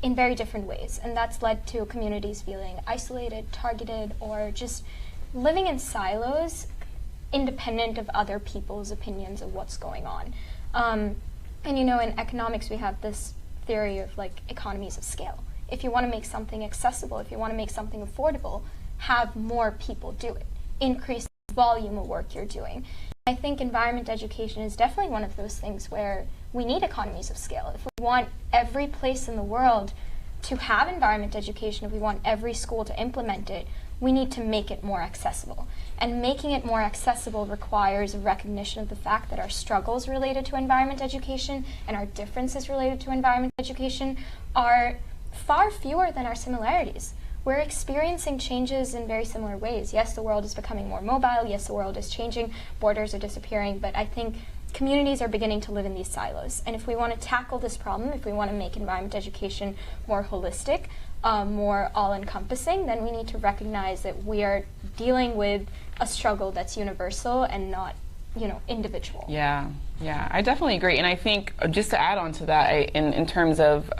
in very different ways. And that's led to communities feeling isolated, targeted, or just living in silos independent of other people's opinions of what's going on. And in economics, we have this theory of economies of scale. If you want to make something accessible, if you want to make something affordable, have more people do it. Increase the volume of work you're doing. I think environment education is definitely one of those things where we need economies of scale. If we want every place in the world to have environment education, if we want every school to implement it, we need to make it more accessible. And making it more accessible requires a recognition of the fact that our struggles related to environment education and our differences related to environment education are far fewer than our similarities. We're experiencing changes in very similar ways. Yes, the world is becoming more mobile. Yes, the world is changing. Borders are disappearing. But I think communities are beginning to live in these silos. And if we want to tackle this problem, if we want to make environment education more holistic, more all-encompassing, then we need to recognize that we are dealing with a struggle that's universal and not, individual. Yeah, I definitely agree. And I think just to add on to that, in terms of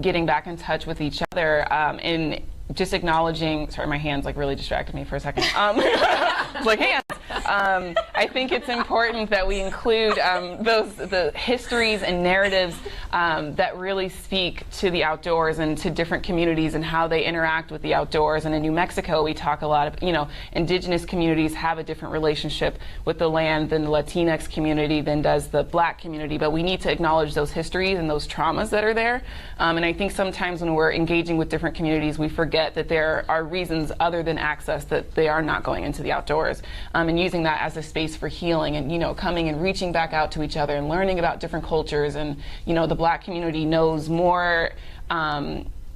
getting back in touch with each other, and just acknowledging, sorry, my hands really distracted me for a second. It's like hands. I think it's important that we include the histories and narratives that really speak to the outdoors and to different communities and how they interact with the outdoors. And in New Mexico, we talk a lot of, indigenous communities have a different relationship with the land than the Latinx community than does the Black community. But we need to acknowledge those histories and those traumas that are there. And I think sometimes when we're engaging with different communities, we forget that there are reasons other than access that they are not going into the outdoors, and using that as a space for healing and coming and reaching back out to each other and learning about different cultures. And the Black community knows more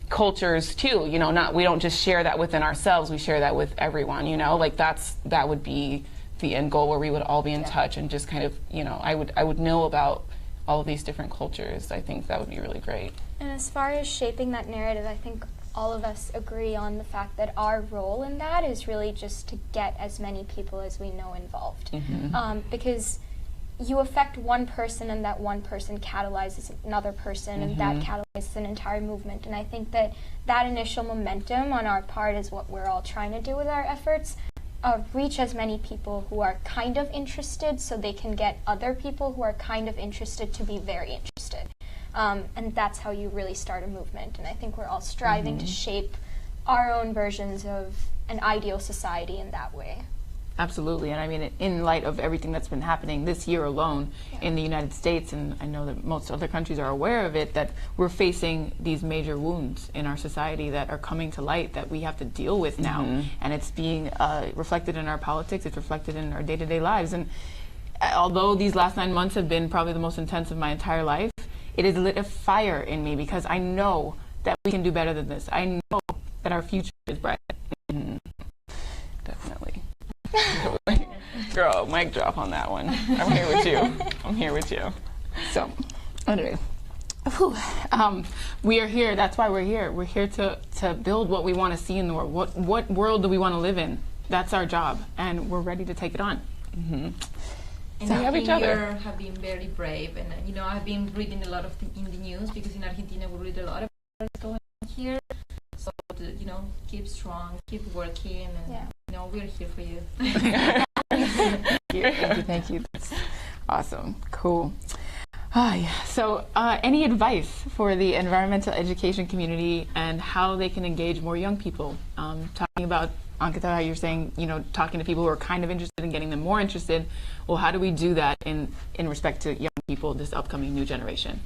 cultures too. We don't just share that within ourselves, we share that with everyone. That would be the end goal, where we would all be in touch and just kind of I would know about all of these different cultures. I think that would be really great. And as far as shaping that narrative, I think all of us agree on the fact that our role in that is really just to get as many people as we know involved. Because you affect one person, and that one person catalyzes another person, and that catalyzes an entire movement. And I think that initial momentum on our part is what we're all trying to do with our efforts. Reach as many people who are kind of interested so they can get other people who are kind of interested to be very interested. And that's how you really start a movement. And I think we're all striving to shape our own versions of an ideal society in that way. Absolutely. And I mean, in light of everything that's been happening this year alone in the United States, and I know that most other countries are aware of it, that we're facing these major wounds in our society that are coming to light that we have to deal with now. And it's being reflected in our politics, it's reflected in our day-to-day lives. And although these last 9 months have been probably the most intense of my entire life, it has lit a fire in me, because I know that we can do better than this. I know that our future is bright. Definitely. Girl, mic drop on that one. I'm here with you. I'm here with you. So, anyway, we are here. That's why we're here. We're here to build what we want to see in the world. What world do we want to live in? That's our job, and we're ready to take it on. And so I think you have been very brave, and I've been reading a lot of in the news, because in Argentina we read a lot of what's going on here. So keep strong, keep working, and we're here for you. Thank you. That's awesome. Cool. So, any advice for the environmental education community and how they can engage more young people? Talking about, Ankita, how you're saying, talking to people who are kind of interested and getting them more interested. Well, how do we do that in respect to young people, this upcoming new generation?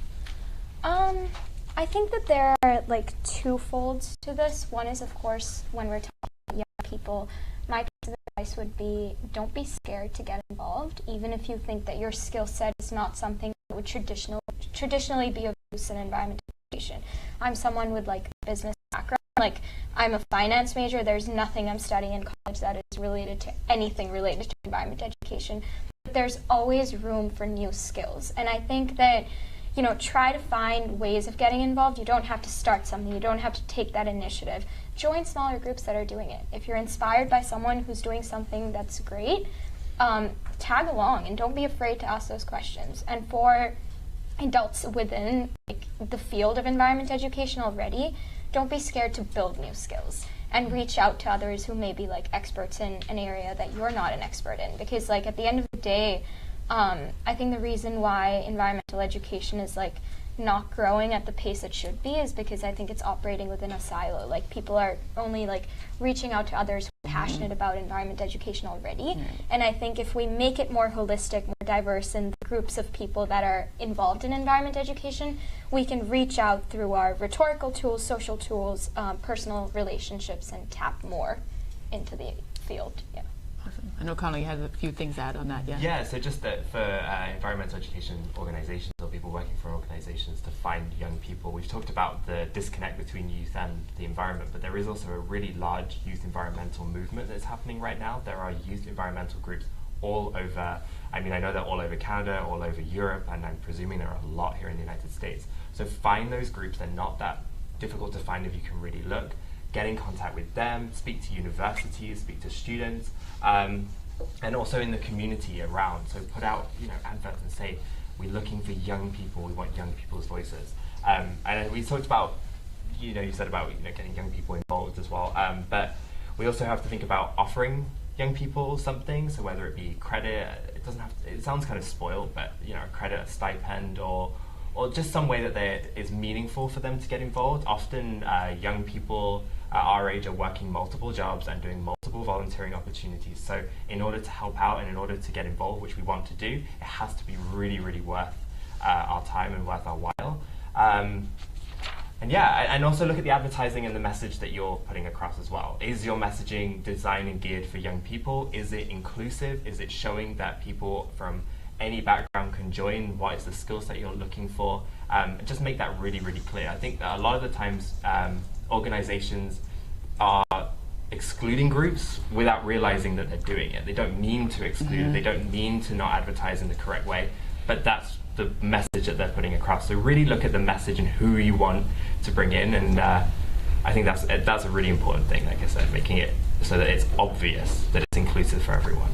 I think that there are like two folds to this. One is, of course, when we're talking about young people, my piece of advice would be don't be scared to get involved, even if you think that your skill set is not something that would traditionally be of use in environmental education. I'm someone with like a business background. Like, I'm a finance major. There's nothing I'm studying in college that is related to anything related to environment education. But there's always room for new skills. And I think that, you know, try to find ways of getting involved. You don't have to start something. You don't have to take that initiative. Join smaller groups that are doing it. If you're inspired by someone who's doing something that's great, tag along and don't be afraid to ask those questions. And for adults within like, the field of environment education already, don't be scared to build new skills and reach out to others who may be like experts in an area that you're not an expert in. Because like at the end of the day, I think the reason why environmental education is like not growing at the pace it should be is because I think it's operating within a silo. Like people are only like reaching out to others who are passionate about environment education already. And I think if we make it more holistic, more diverse in the groups of people that are involved in environment education, we can reach out through our rhetorical tools, social tools, personal relationships, and tap more into the field. Yeah. Awesome. I know Connell, you had a few things to add on that, yeah? Yeah, so just that for environmental education organizations or people working for organizations to find young people, we've talked about the disconnect between youth and the environment, but there is also a really large youth environmental movement that's happening right now. There are youth environmental groups all over, I mean, I know they're all over Canada, all over Europe, and I'm presuming there are a lot here in the United States. So find those groups. They're not that difficult to find if you can really look. Get in contact with them, speak to universities, speak to students, and also in the community around. So put out, you know, adverts and say, we're looking for young people, we want young people's voices. And we talked about, you know, you said about, you know, getting young people involved as well, but we also have to think about offering young people something, so whether it be credit, it doesn't have to, it sounds kind of spoiled, but, you know, a credit, a stipend, or just some way that is meaningful for them to get involved. Often young people at our age are working multiple jobs and doing multiple volunteering opportunities. So in order to help out and in order to get involved, which we want to do, it has to be really, really worth our time and worth our while. And yeah, and also look at the advertising and the message that you're putting across as well. Is your messaging designed and geared for young people? Is it inclusive? Is it showing that people from any background can join? What is the skill set you're looking for? Just make that really, really clear. I think that a lot of the times organizations are excluding groups without realizing that they're doing it. They don't mean to exclude, they don't mean to not advertise in the correct way, but that's the message that they're putting across. So really look at the message and who you want to bring in, and I think that's a really important thing, like I said, making it so that it's obvious that it's inclusive for everyone.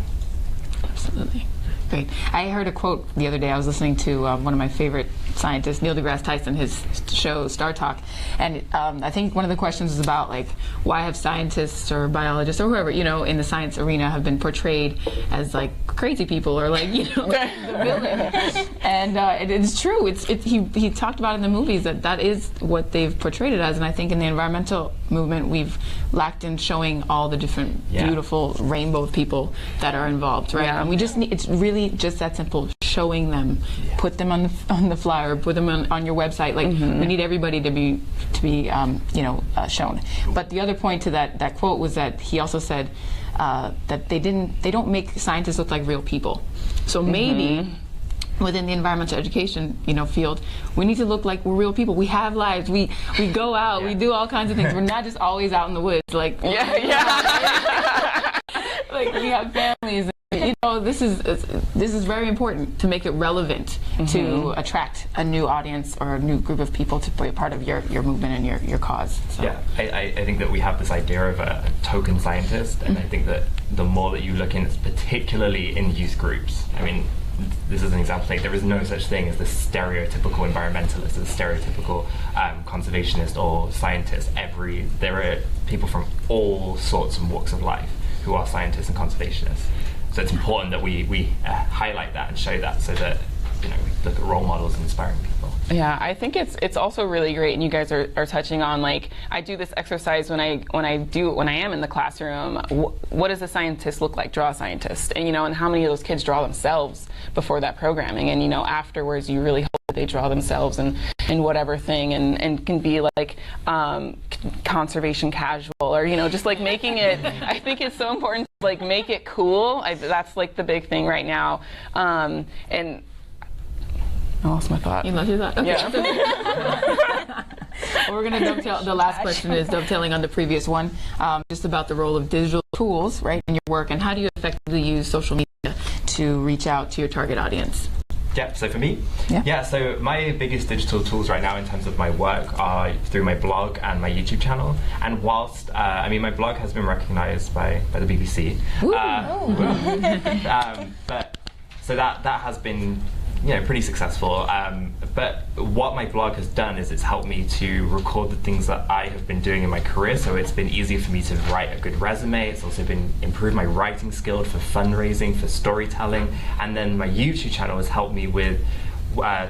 Absolutely. Great. I heard a quote the other day. I was listening to one of my favorite scientists, Neil deGrasse Tyson, his show Star Talk, and I think one of the questions was about like why have scientists or biologists or whoever, you know, in the science arena have been portrayed as like crazy people or like, you know, the villain. And it's true. He talked about in the movies that is what they've portrayed it as, and I think in the environmental movement we've lacked in showing all the different beautiful rainbow of people that are involved, right? And we just need, it's really just that simple, showing them, put them on the flyer, put them on your website. Like we need everybody to be you know, shown. But the other point to that quote was that he also said that they don't make scientists look like real people. So maybe within the environmental education, you know, field, we need to look like we're real people. We have lives. We go out. We do all kinds of things. We're not just always out in the woods. Like like we have families. You know, this is very important to make it relevant to attract a new audience or a new group of people to be a part of your movement and your cause. So. Yeah, I think that we have this idea of a token scientist, and I think that the more that you look in, particularly in youth groups, I mean, this is an example, like, there is no such thing as the stereotypical environmentalist, the stereotypical conservationist or scientist. There are people from all sorts and walks of life who are scientists and conservationists. So it's important that we highlight that and show that, so that, you know, we look at role models and inspiring people. Yeah, I think it's also really great, and you guys are touching on, like, I do this exercise when I am in the classroom. What does a scientist look like? Draw a scientist, and you know, and how many of those kids draw themselves before that programming, and you know, afterwards you really hold they draw themselves in whatever thing, and can be like conservation casual, or just like making it. I think it's so important to like make it cool. That's like the big thing right now. And I lost my thought. You lost your thought? Okay. Yeah. We're going to dovetail. The last question is dovetailing on the previous one, just about the role of digital tools, right, in your work, and how do you effectively use social media to reach out to your target audience? Yeah, so for me, yeah, so my biggest digital tools right now in terms of my work are through my blog and my YouTube channel. And whilst, my blog has been recognized by the BBC. But so that has been pretty successful. But what my blog has done is it's helped me to record the things that I have been doing in my career. So it's been easier for me to write a good resume. It's also been improved my writing skill for fundraising, for storytelling. And then my YouTube channel has helped me with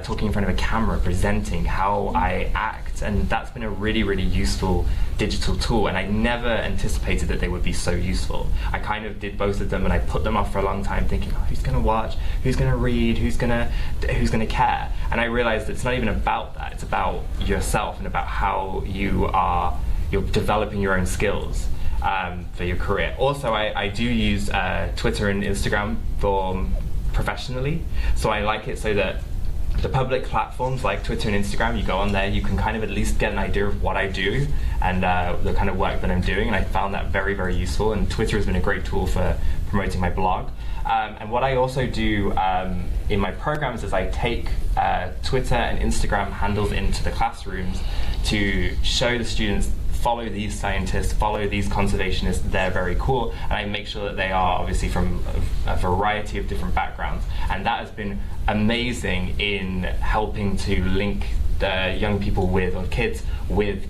talking in front of a camera, presenting, how I act, and that's been a really, really useful digital tool, and I never anticipated that they would be so useful. I kind of did both of them, and I put them off for a long time thinking, oh, who's going to watch, who's going to read, who's going to care? And I realized it's not even about that, it's about yourself and about how you're developing your own skills for your career. Also, I do use Twitter and Instagram for professionally, so I like it so that the public platforms like Twitter and Instagram, you go on there, you can kind of at least get an idea of what I do and the kind of work that I'm doing, and I found that very, very useful, and Twitter has been a great tool for promoting my blog. And what I also do in my programs is I take Twitter and Instagram handles into the classrooms to show the students, follow these scientists, follow these conservationists, they're very cool, and I make sure that they are obviously from a variety of different backgrounds, and that has been amazing in helping to link the young people with, or kids with,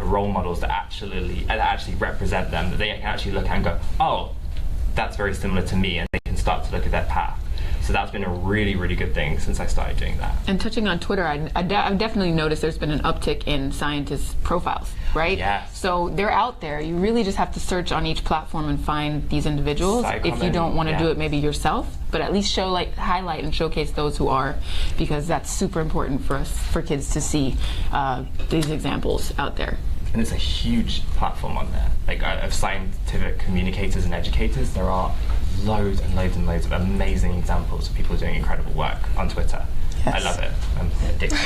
role models that actually represent them, that they can actually look at and go, oh, that's very similar to me, and they can start to look at their path. So that's been a really, really good thing since I started doing that. And touching on Twitter, I've definitely noticed there's been an uptick in scientists' profiles, right? Yes. So they're out there. You really just have to search on each platform and find these individuals. If you don't want to do it maybe yourself, but at least highlight and showcase those who are, because that's super important for kids to see these examples out there. And it's a huge platform on there, like of scientific communicators and educators. There are loads and loads and loads of amazing examples of people doing incredible work on Twitter. Yes. I love it. I'm addicted.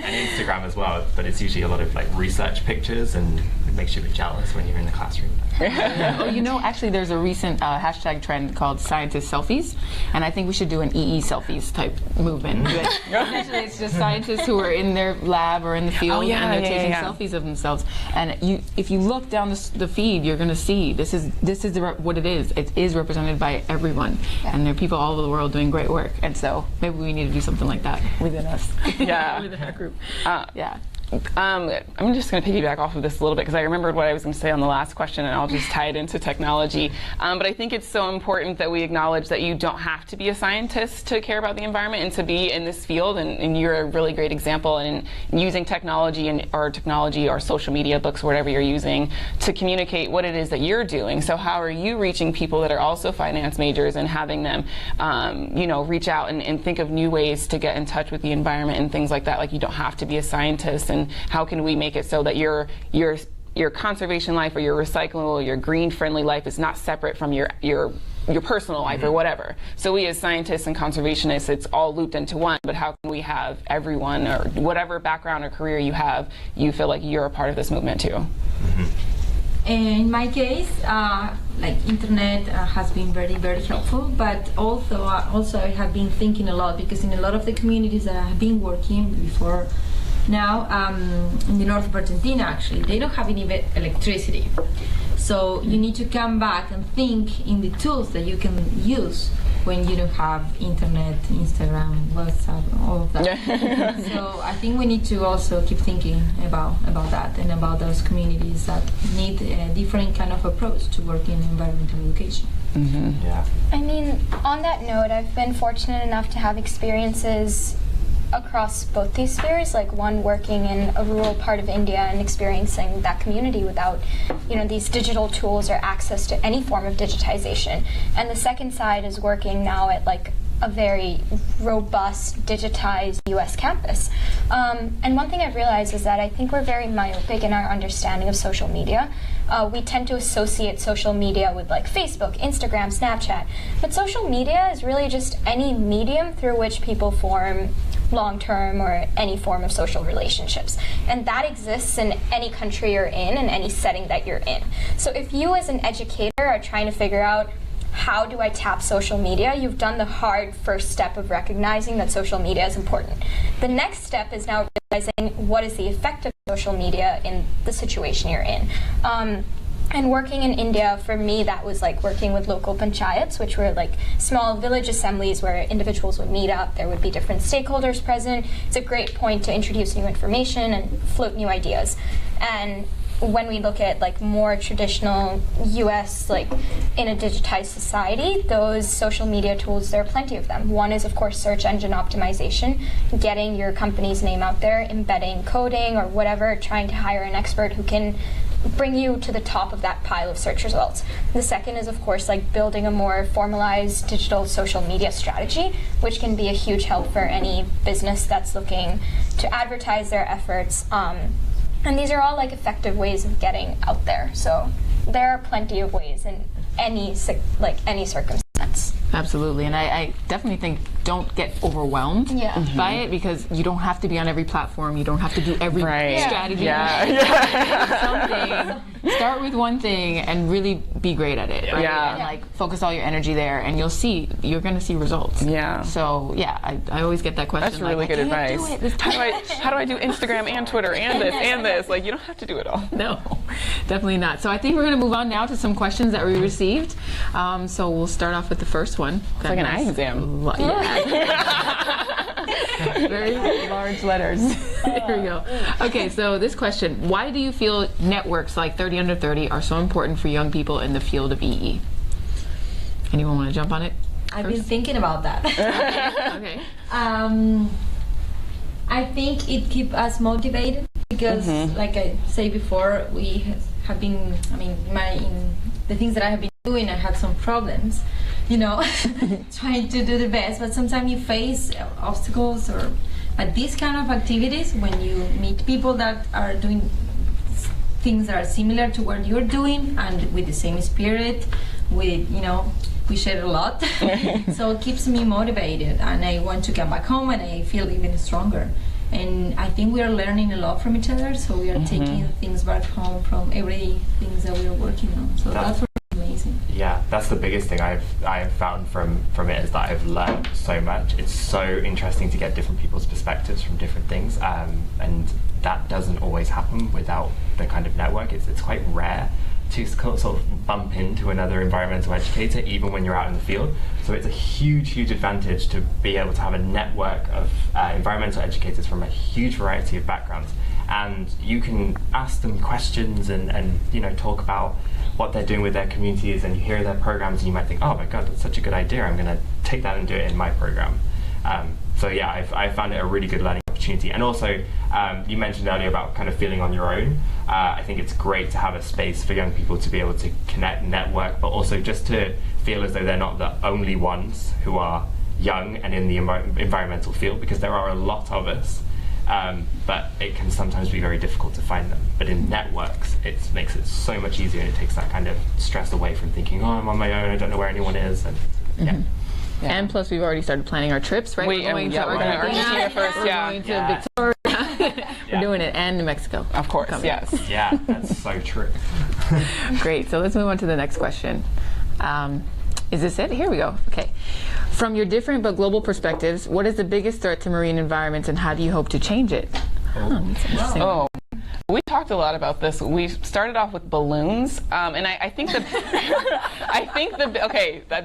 And Instagram as well, but it's usually a lot of like research pictures, and it makes you a bit jealous when you're in the classroom. Oh, actually there's a recent hashtag trend called scientist selfies, and I think we should do an EE selfies type movement. Essentially it's just scientists who are in their lab or in the field, and they're taking selfies of themselves. And if you look down the feed, you're going to see this is what it is. It is represented by everyone, and there are people all over the world doing great work. And so maybe we need to do something like that within us. Yeah. Within our group. Yeah. I'm just going to piggyback off of this a little bit because I remembered what I was going to say on the last question, and I'll just tie it into technology. But I think it's so important that we acknowledge that you don't have to be a scientist to care about the environment and to be in this field, and you're a really great example in using technology or social media, books, whatever you're using, to communicate what it is that you're doing. So how are you reaching people that are also finance majors and having them reach out and think of new ways to get in touch with the environment and things like that? Like, you don't have to be a scientist, and how can we make it so that your conservation life or your recyclable, your green friendly life is not separate from your personal life or whatever. So we as scientists and conservationists, it's all looped into one, but how can we have everyone, or whatever background or career you have, you feel like you're a part of this movement too? In my case, like internet has been very, very helpful, but also I have been thinking a lot, because in a lot of the communities that I have been working before now, in the north of Argentina, actually, they don't have any electricity. So you need to come back and think in the tools that you can use when you don't have internet, Instagram, WhatsApp, all of that. So I think we need to also keep thinking about that, and about those communities that need a different kind of approach to working in environmental education. Yeah. I mean, on that note, I've been fortunate enough to have experiences across both these spheres, like one working in a rural part of India and experiencing that community without, these digital tools or access to any form of digitization. And the second side is working now at like a very robust, digitized US campus. And one thing I've realized is that I think we're very myopic in our understanding of social media. We tend to associate social media with like Facebook, Instagram, Snapchat, but social media is really just any medium through which people form long-term or any form of social relationships. And that exists in any country you're in any setting that you're in. So if you as an educator are trying to figure out how do I tap social media, you've done the hard first step of recognizing that social media is important. The next step is now realizing what is the effect of social media in the situation you're in. And working in India, for me, that was like working with local panchayats, which were like small village assemblies where individuals would meet up. There would be different stakeholders present. It's a great point to introduce new information and float new ideas. And when we look at like more traditional US, like in a digitized society, those social media tools, there are plenty of them. One is of course search engine optimization, getting your company's name out there, embedding coding or whatever, trying to hire an expert who can bring you to the top of that pile of search results. The second is of course like building a more formalized digital social media strategy, which can be a huge help for any business that's looking to advertise their efforts. And these are all like effective ways of getting out there. So there are plenty of ways in any circumstance. Absolutely, and I definitely think don't get overwhelmed by it, because you don't have to be on every platform. You don't have to do every strategy. Something. Start with one thing and really be great at it. Right? And like focus all your energy there, and you're going to see results. So I always get that question. That's really good advice. How do I do Instagram and Twitter and this and this? Like, you don't have to do it all. No, definitely not. So I think we're going to move on now to some questions that we received. So we'll start off with the first one. It's like an eye exam. Very large letters. There we go. Okay, so this question: why do you feel networks like 30 Under 30 are so important for young people in the field of EE? Anyone want to jump on it? I've been thinking about that. Okay. I think it keeps us motivated because, like I say before, we have been. I mean, in the things that I have been doing, I had some problems. Trying to do the best, but sometimes you face obstacles. But these kind of activities, when you meet people that are doing things that are similar to what you're doing and with the same spirit, we share a lot. So it keeps me motivated, and I want to come back home, and I feel even stronger. And I think we are learning a lot from each other, so we are taking things back home from everything that we are working on. So that's amazing. Yeah, that's the biggest thing I have found from it, is that I've learned so much. It's so interesting to get different people's perspectives from different things, and that doesn't always happen without the kind of network. It's quite rare to sort of bump into another environmental educator, even when you're out in the field. So it's a huge advantage to be able to have a network of environmental educators from a huge variety of backgrounds, and you can ask them questions and talk about what they're doing with their communities, and you hear their programs and you might think, oh my god, that's such a good idea, I'm going to take that and do it in my program. So yeah, I found it a really good learning opportunity. And also, you mentioned earlier about kind of feeling on your own. I think it's great to have a space for young people to be able to connect, network, but also just to feel as though they're not the only ones who are young and in the environmental field, because there are a lot of us. But it can sometimes be very difficult to find them. But in networks, it makes it so much easier, and it takes that kind of stress away from thinking, oh, I'm on my own, I don't know where anyone is. And Yeah. And plus, we've already started planning our trips, right? We're going to Argentina first. We're going to Victoria. We're doing it, and New Mexico. Of course, yes. Yeah, that's so true. Great. So let's move on to the next question. Is this it? Here we go. Okay. From your different but global perspectives, what is the biggest threat to marine environments, and how do you hope to change it? That's interesting. Oh. We talked a lot about this. We started off with balloons, and I think that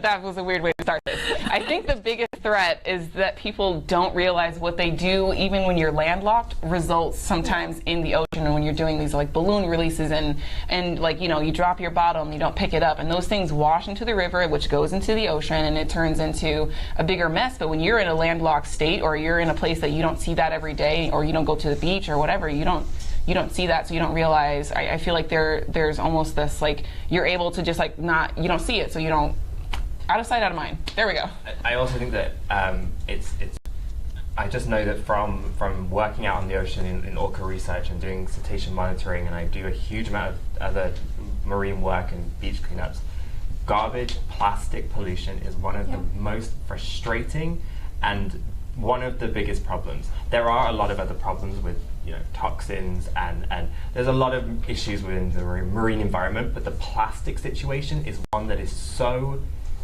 that was a weird way to start this. I think the biggest threat is that people don't realize what they do, even when you're landlocked, results sometimes in the ocean. And when you're doing these like balloon releases and like you drop your bottle and you don't pick it up, and those things wash into the river, which goes into the ocean, and it turns into a bigger mess. But when you're in a landlocked state, or you're in a place that you don't see that every day, or you don't go to the beach or whatever, you don't see that, so you don't realize. I feel like there's almost this, like, you're able to just like you don't see it, so you don't out of sight, out of mind. There we go. I also think that I just know that from working out on the ocean in orca research and doing cetacean monitoring, and I do a huge amount of other marine work and beach cleanups, garbage, plastic pollution is one of the most frustrating and one of the biggest problems. There are a lot of other problems with toxins and there's a lot of issues within the marine environment, but the plastic situation is one that is so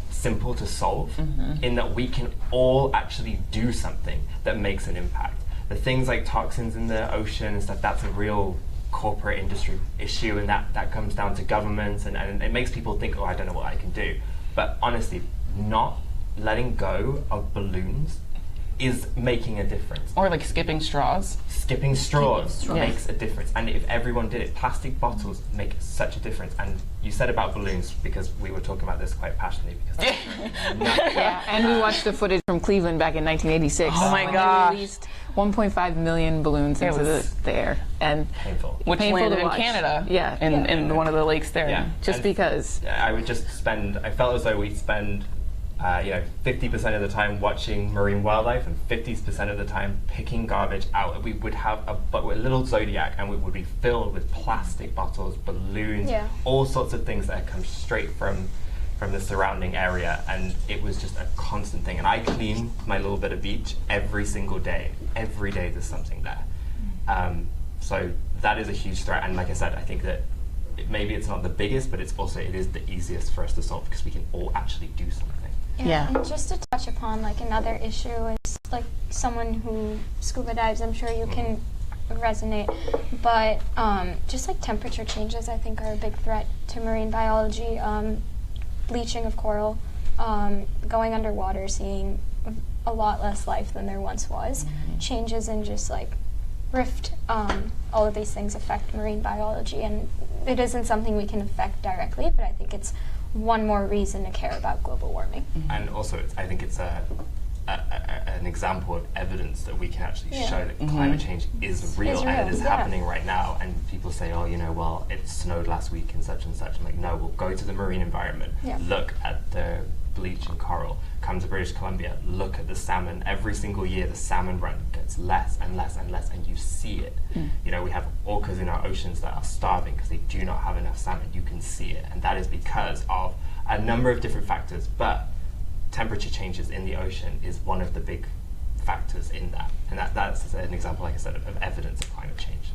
simple to solve in that we can all actually do something that makes an impact. The things like toxins in the ocean and stuff, that's a real corporate industry issue, and that comes down to governments, and it makes people think, oh, I don't know what I can do. But honestly, not letting go of balloons is making a difference. Or like skipping straws. Skipping straws makes a difference. And if everyone did it, plastic bottles make such a difference. And you said about balloons, because we were talking about this quite passionately. Because and we watched the footage from Cleveland back in 1986. Oh my when gosh. they released 1.5 million balloons into the air. And painful. Which painful landed to in watch. Canada. In one of the lakes there. Yeah. Just And because. I would just spend, I felt as though we'd spend 50% of the time watching marine wildlife and 50% of the time picking garbage out. We would have a little zodiac, and we would be filled with plastic bottles, balloons, all sorts of things that had come straight from the surrounding area, and it was just a constant thing. And I clean my little bit of beach every single day. Every day there's something there. So that is a huge threat, and like I said, I think that maybe it's not the biggest, but it is the easiest for us to solve, because we can all actually do something. Yeah. And just to touch upon like another issue is like someone who scuba dives, I'm sure you can resonate, but just like temperature changes I think are a big threat to marine biology. Bleaching of coral, going underwater, seeing a lot less life than there once was, changes in just like rift, all of these things affect marine biology, and it isn't something we can affect directly, but I think it's one more reason to care about global warming. And also, I think it's an example of evidence that we can actually show that climate change is real, and it is happening right now. And people say, oh, well, it snowed last week and such and such. I'm like, no, we'll go to the marine environment, look at the bleach and coral, come to British Columbia, look at the salmon. Every single year, the salmon run gets less and less and less, and you see it. We have orcas in our oceans that are starving because they do not have enough salmon. You can see it, and that is because of a number of different factors, but temperature changes in the ocean is one of the big factors in that. And that's an example, like I said, of evidence of climate change.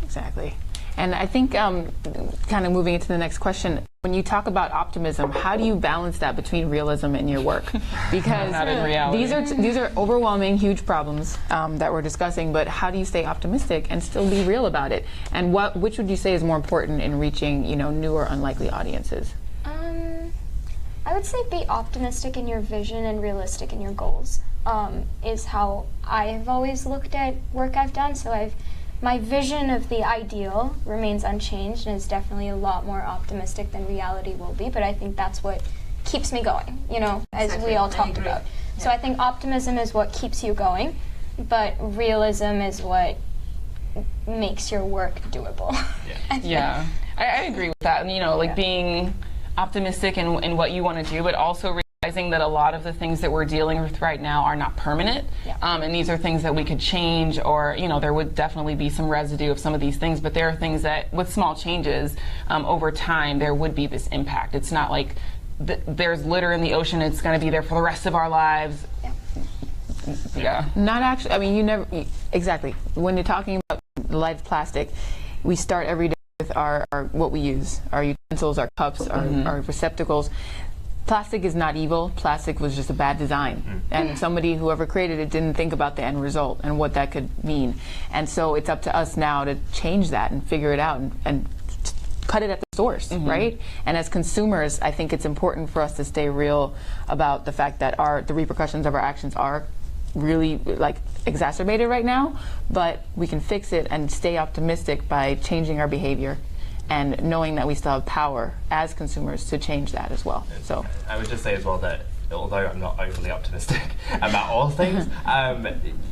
Exactly. And I think kind of moving into the next question, when you talk about optimism, how do you balance that between realism in your work? Because Not in reality. these are overwhelming, huge problems that we're discussing, but how do you stay optimistic and still be real about it? And which would you say is more important in reaching new or unlikely audiences? I would say be optimistic in your vision and realistic in your goals, is how I've always looked at work I've done. So my vision of the ideal remains unchanged and is definitely a lot more optimistic than reality will be, but I think that's what keeps me going, as we all talked about. Yeah. So I think optimism is what keeps you going, but realism is what makes your work doable. Yeah, I agree with that. And, being optimistic in what you want to do, but also realizing that a lot of the things that we're dealing with right now are not permanent, and these are things that we could change, or there would definitely be some residue of some of these things, but there are things that with small changes over time there would be this impact. It's not like there's litter in the ocean, it's going to be there for the rest of our lives. Not actually. I mean, you never exactly. When you're talking about light plastic, we start every day with our what we use, our utensils, our cups, our receptacles. Plastic is not evil. Plastic was just a bad design. And whoever created it didn't think about the end result and what that could mean. And so it's up to us now to change that and figure it out and cut it at the source, right? And as consumers, I think it's important for us to stay real about the fact that the repercussions of our actions are really exacerbated right now, but we can fix it and stay optimistic by changing our behavior and knowing that we still have power as consumers to change that as well. So I would just say as well that although I'm not overly optimistic about all things,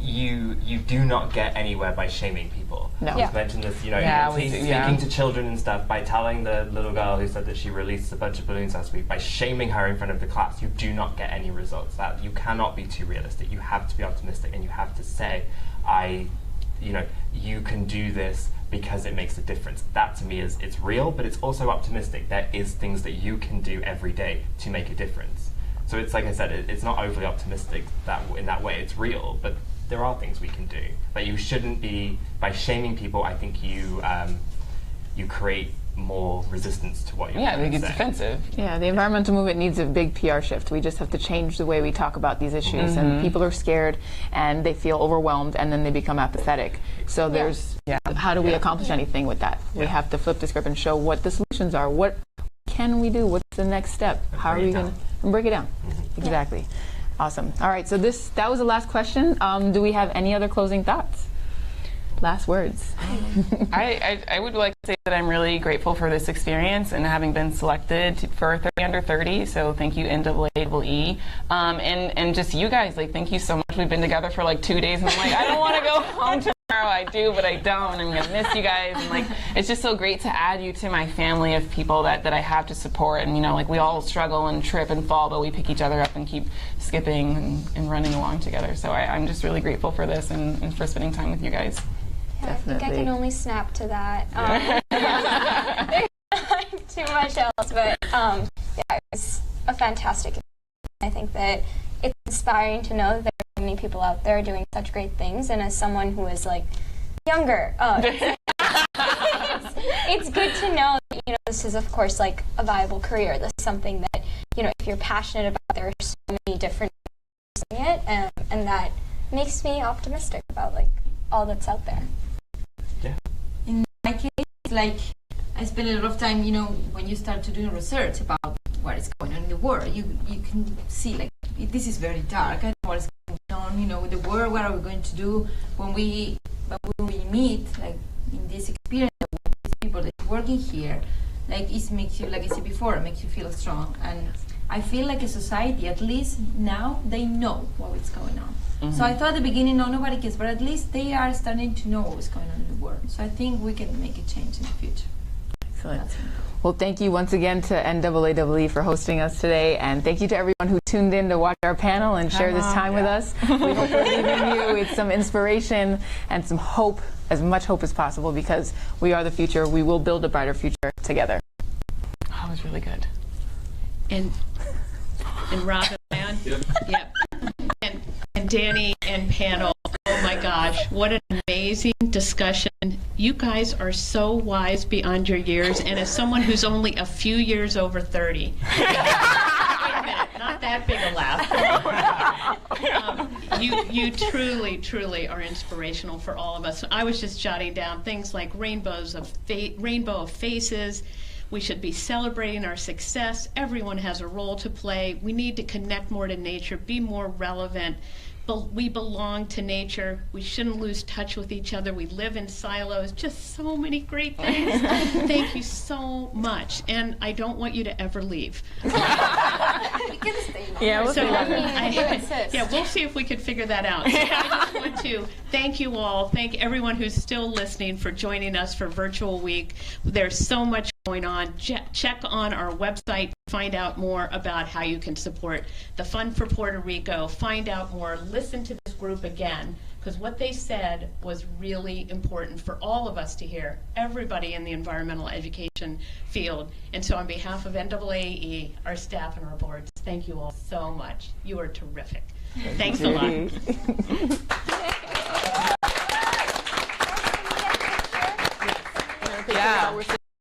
you do not get anywhere by shaming people. No. You've mentioned this, speaking to children and stuff, by telling the little girl who said that she released a bunch of balloons last week, by shaming her in front of the class, you do not get any results. That you cannot be too realistic. You have to be optimistic, and you have to say, you can do this because it makes a difference. That to me is, it's real, but it's also optimistic. There is things that you can do every day to make a difference. So it's like I said, it's not overly optimistic in that way. It's real, but there are things we can do. But you shouldn't be, by shaming people, I think you create more resistance to what you're I think it's offensive. Yeah, the environmental movement needs a big PR shift. We just have to change the way we talk about these issues, and people are scared and they feel overwhelmed, and then they become apathetic. So there's, how do we accomplish anything with that? We have to flip the script and show what the solutions are. What can we do? What's the next step? How are we going to break it down? Exactly. Awesome. All right, so that was the last question. Do we have any other closing thoughts? Last words. I would like to say that I'm really grateful for this experience and having been selected for 30 Under 30. So thank you, NAAEE. And just you guys, thank you so much. We've been together for 2 days, and I'm like, I don't want to go home tomorrow. I do, but I don't. I'm gonna miss you guys. And it's just so great to add you to my family of people that I have to support. And we all struggle and trip and fall, but we pick each other up and keep skipping and running along together. So I'm just really grateful for this and for spending time with you guys. Yeah, I think I can only snap to that. There's not too much else, but it was a fantastic experience. I think that it's inspiring to know that there are many people out there doing such great things, and as someone who is younger, it's good to know that this is of course a viable career. This is something that if you're passionate about, there are so many different ways of doing it, and that makes me optimistic about all that's out there. In my case, I spend a lot of time, when you start to do research about what is going on in the world, you can see this is very dark. I don't know what is going on, with the world. What are we going to do when we meet, in this experience with these people that are working here? It makes you, like I said before, it makes you feel strong. And I feel like a society, at least now, they know what is going on. So I thought at the beginning, no, nobody cares, but at least they are starting to know what's going on in the world. So I think we can make a change in the future. Excellent. Well, thank you once again to NAAEE for hosting us today, and thank you to everyone who tuned in to watch our panel and share this time with us. We hope we're leaving you with some inspiration and some hope, as much hope as possible, because we are the future. We will build a brighter future together. That was really good. And Rob and Yep. And Danny and panel, oh my gosh, what an amazing discussion. You guys are so wise beyond your years, and as someone who's only a few years over 30, wait a minute, not that big a laugh. You truly are inspirational for all of us. I was just jotting down things like rainbow of faces. We should be celebrating our success. Everyone has a role to play. We need to connect more to nature, be more relevant. We belong to nature. We shouldn't lose touch with each other. We live in silos. Just so many great things. Thank you so much. And I don't want you to ever leave. We can stay longer. Yeah, we'll we'll see if we could figure that out. So I just want to thank you all. Thank everyone who's still listening for joining us for Virtual Week. There's so much going on. Check on our website, find out more about how you can support the Fund for Puerto Rico, find out more, listen to this group again, because what they said was really important for all of us to hear, everybody in the environmental education field. And so on behalf of NAAEE, our staff and our boards, thank you all so much. You are terrific. Thanks a lot. Yeah.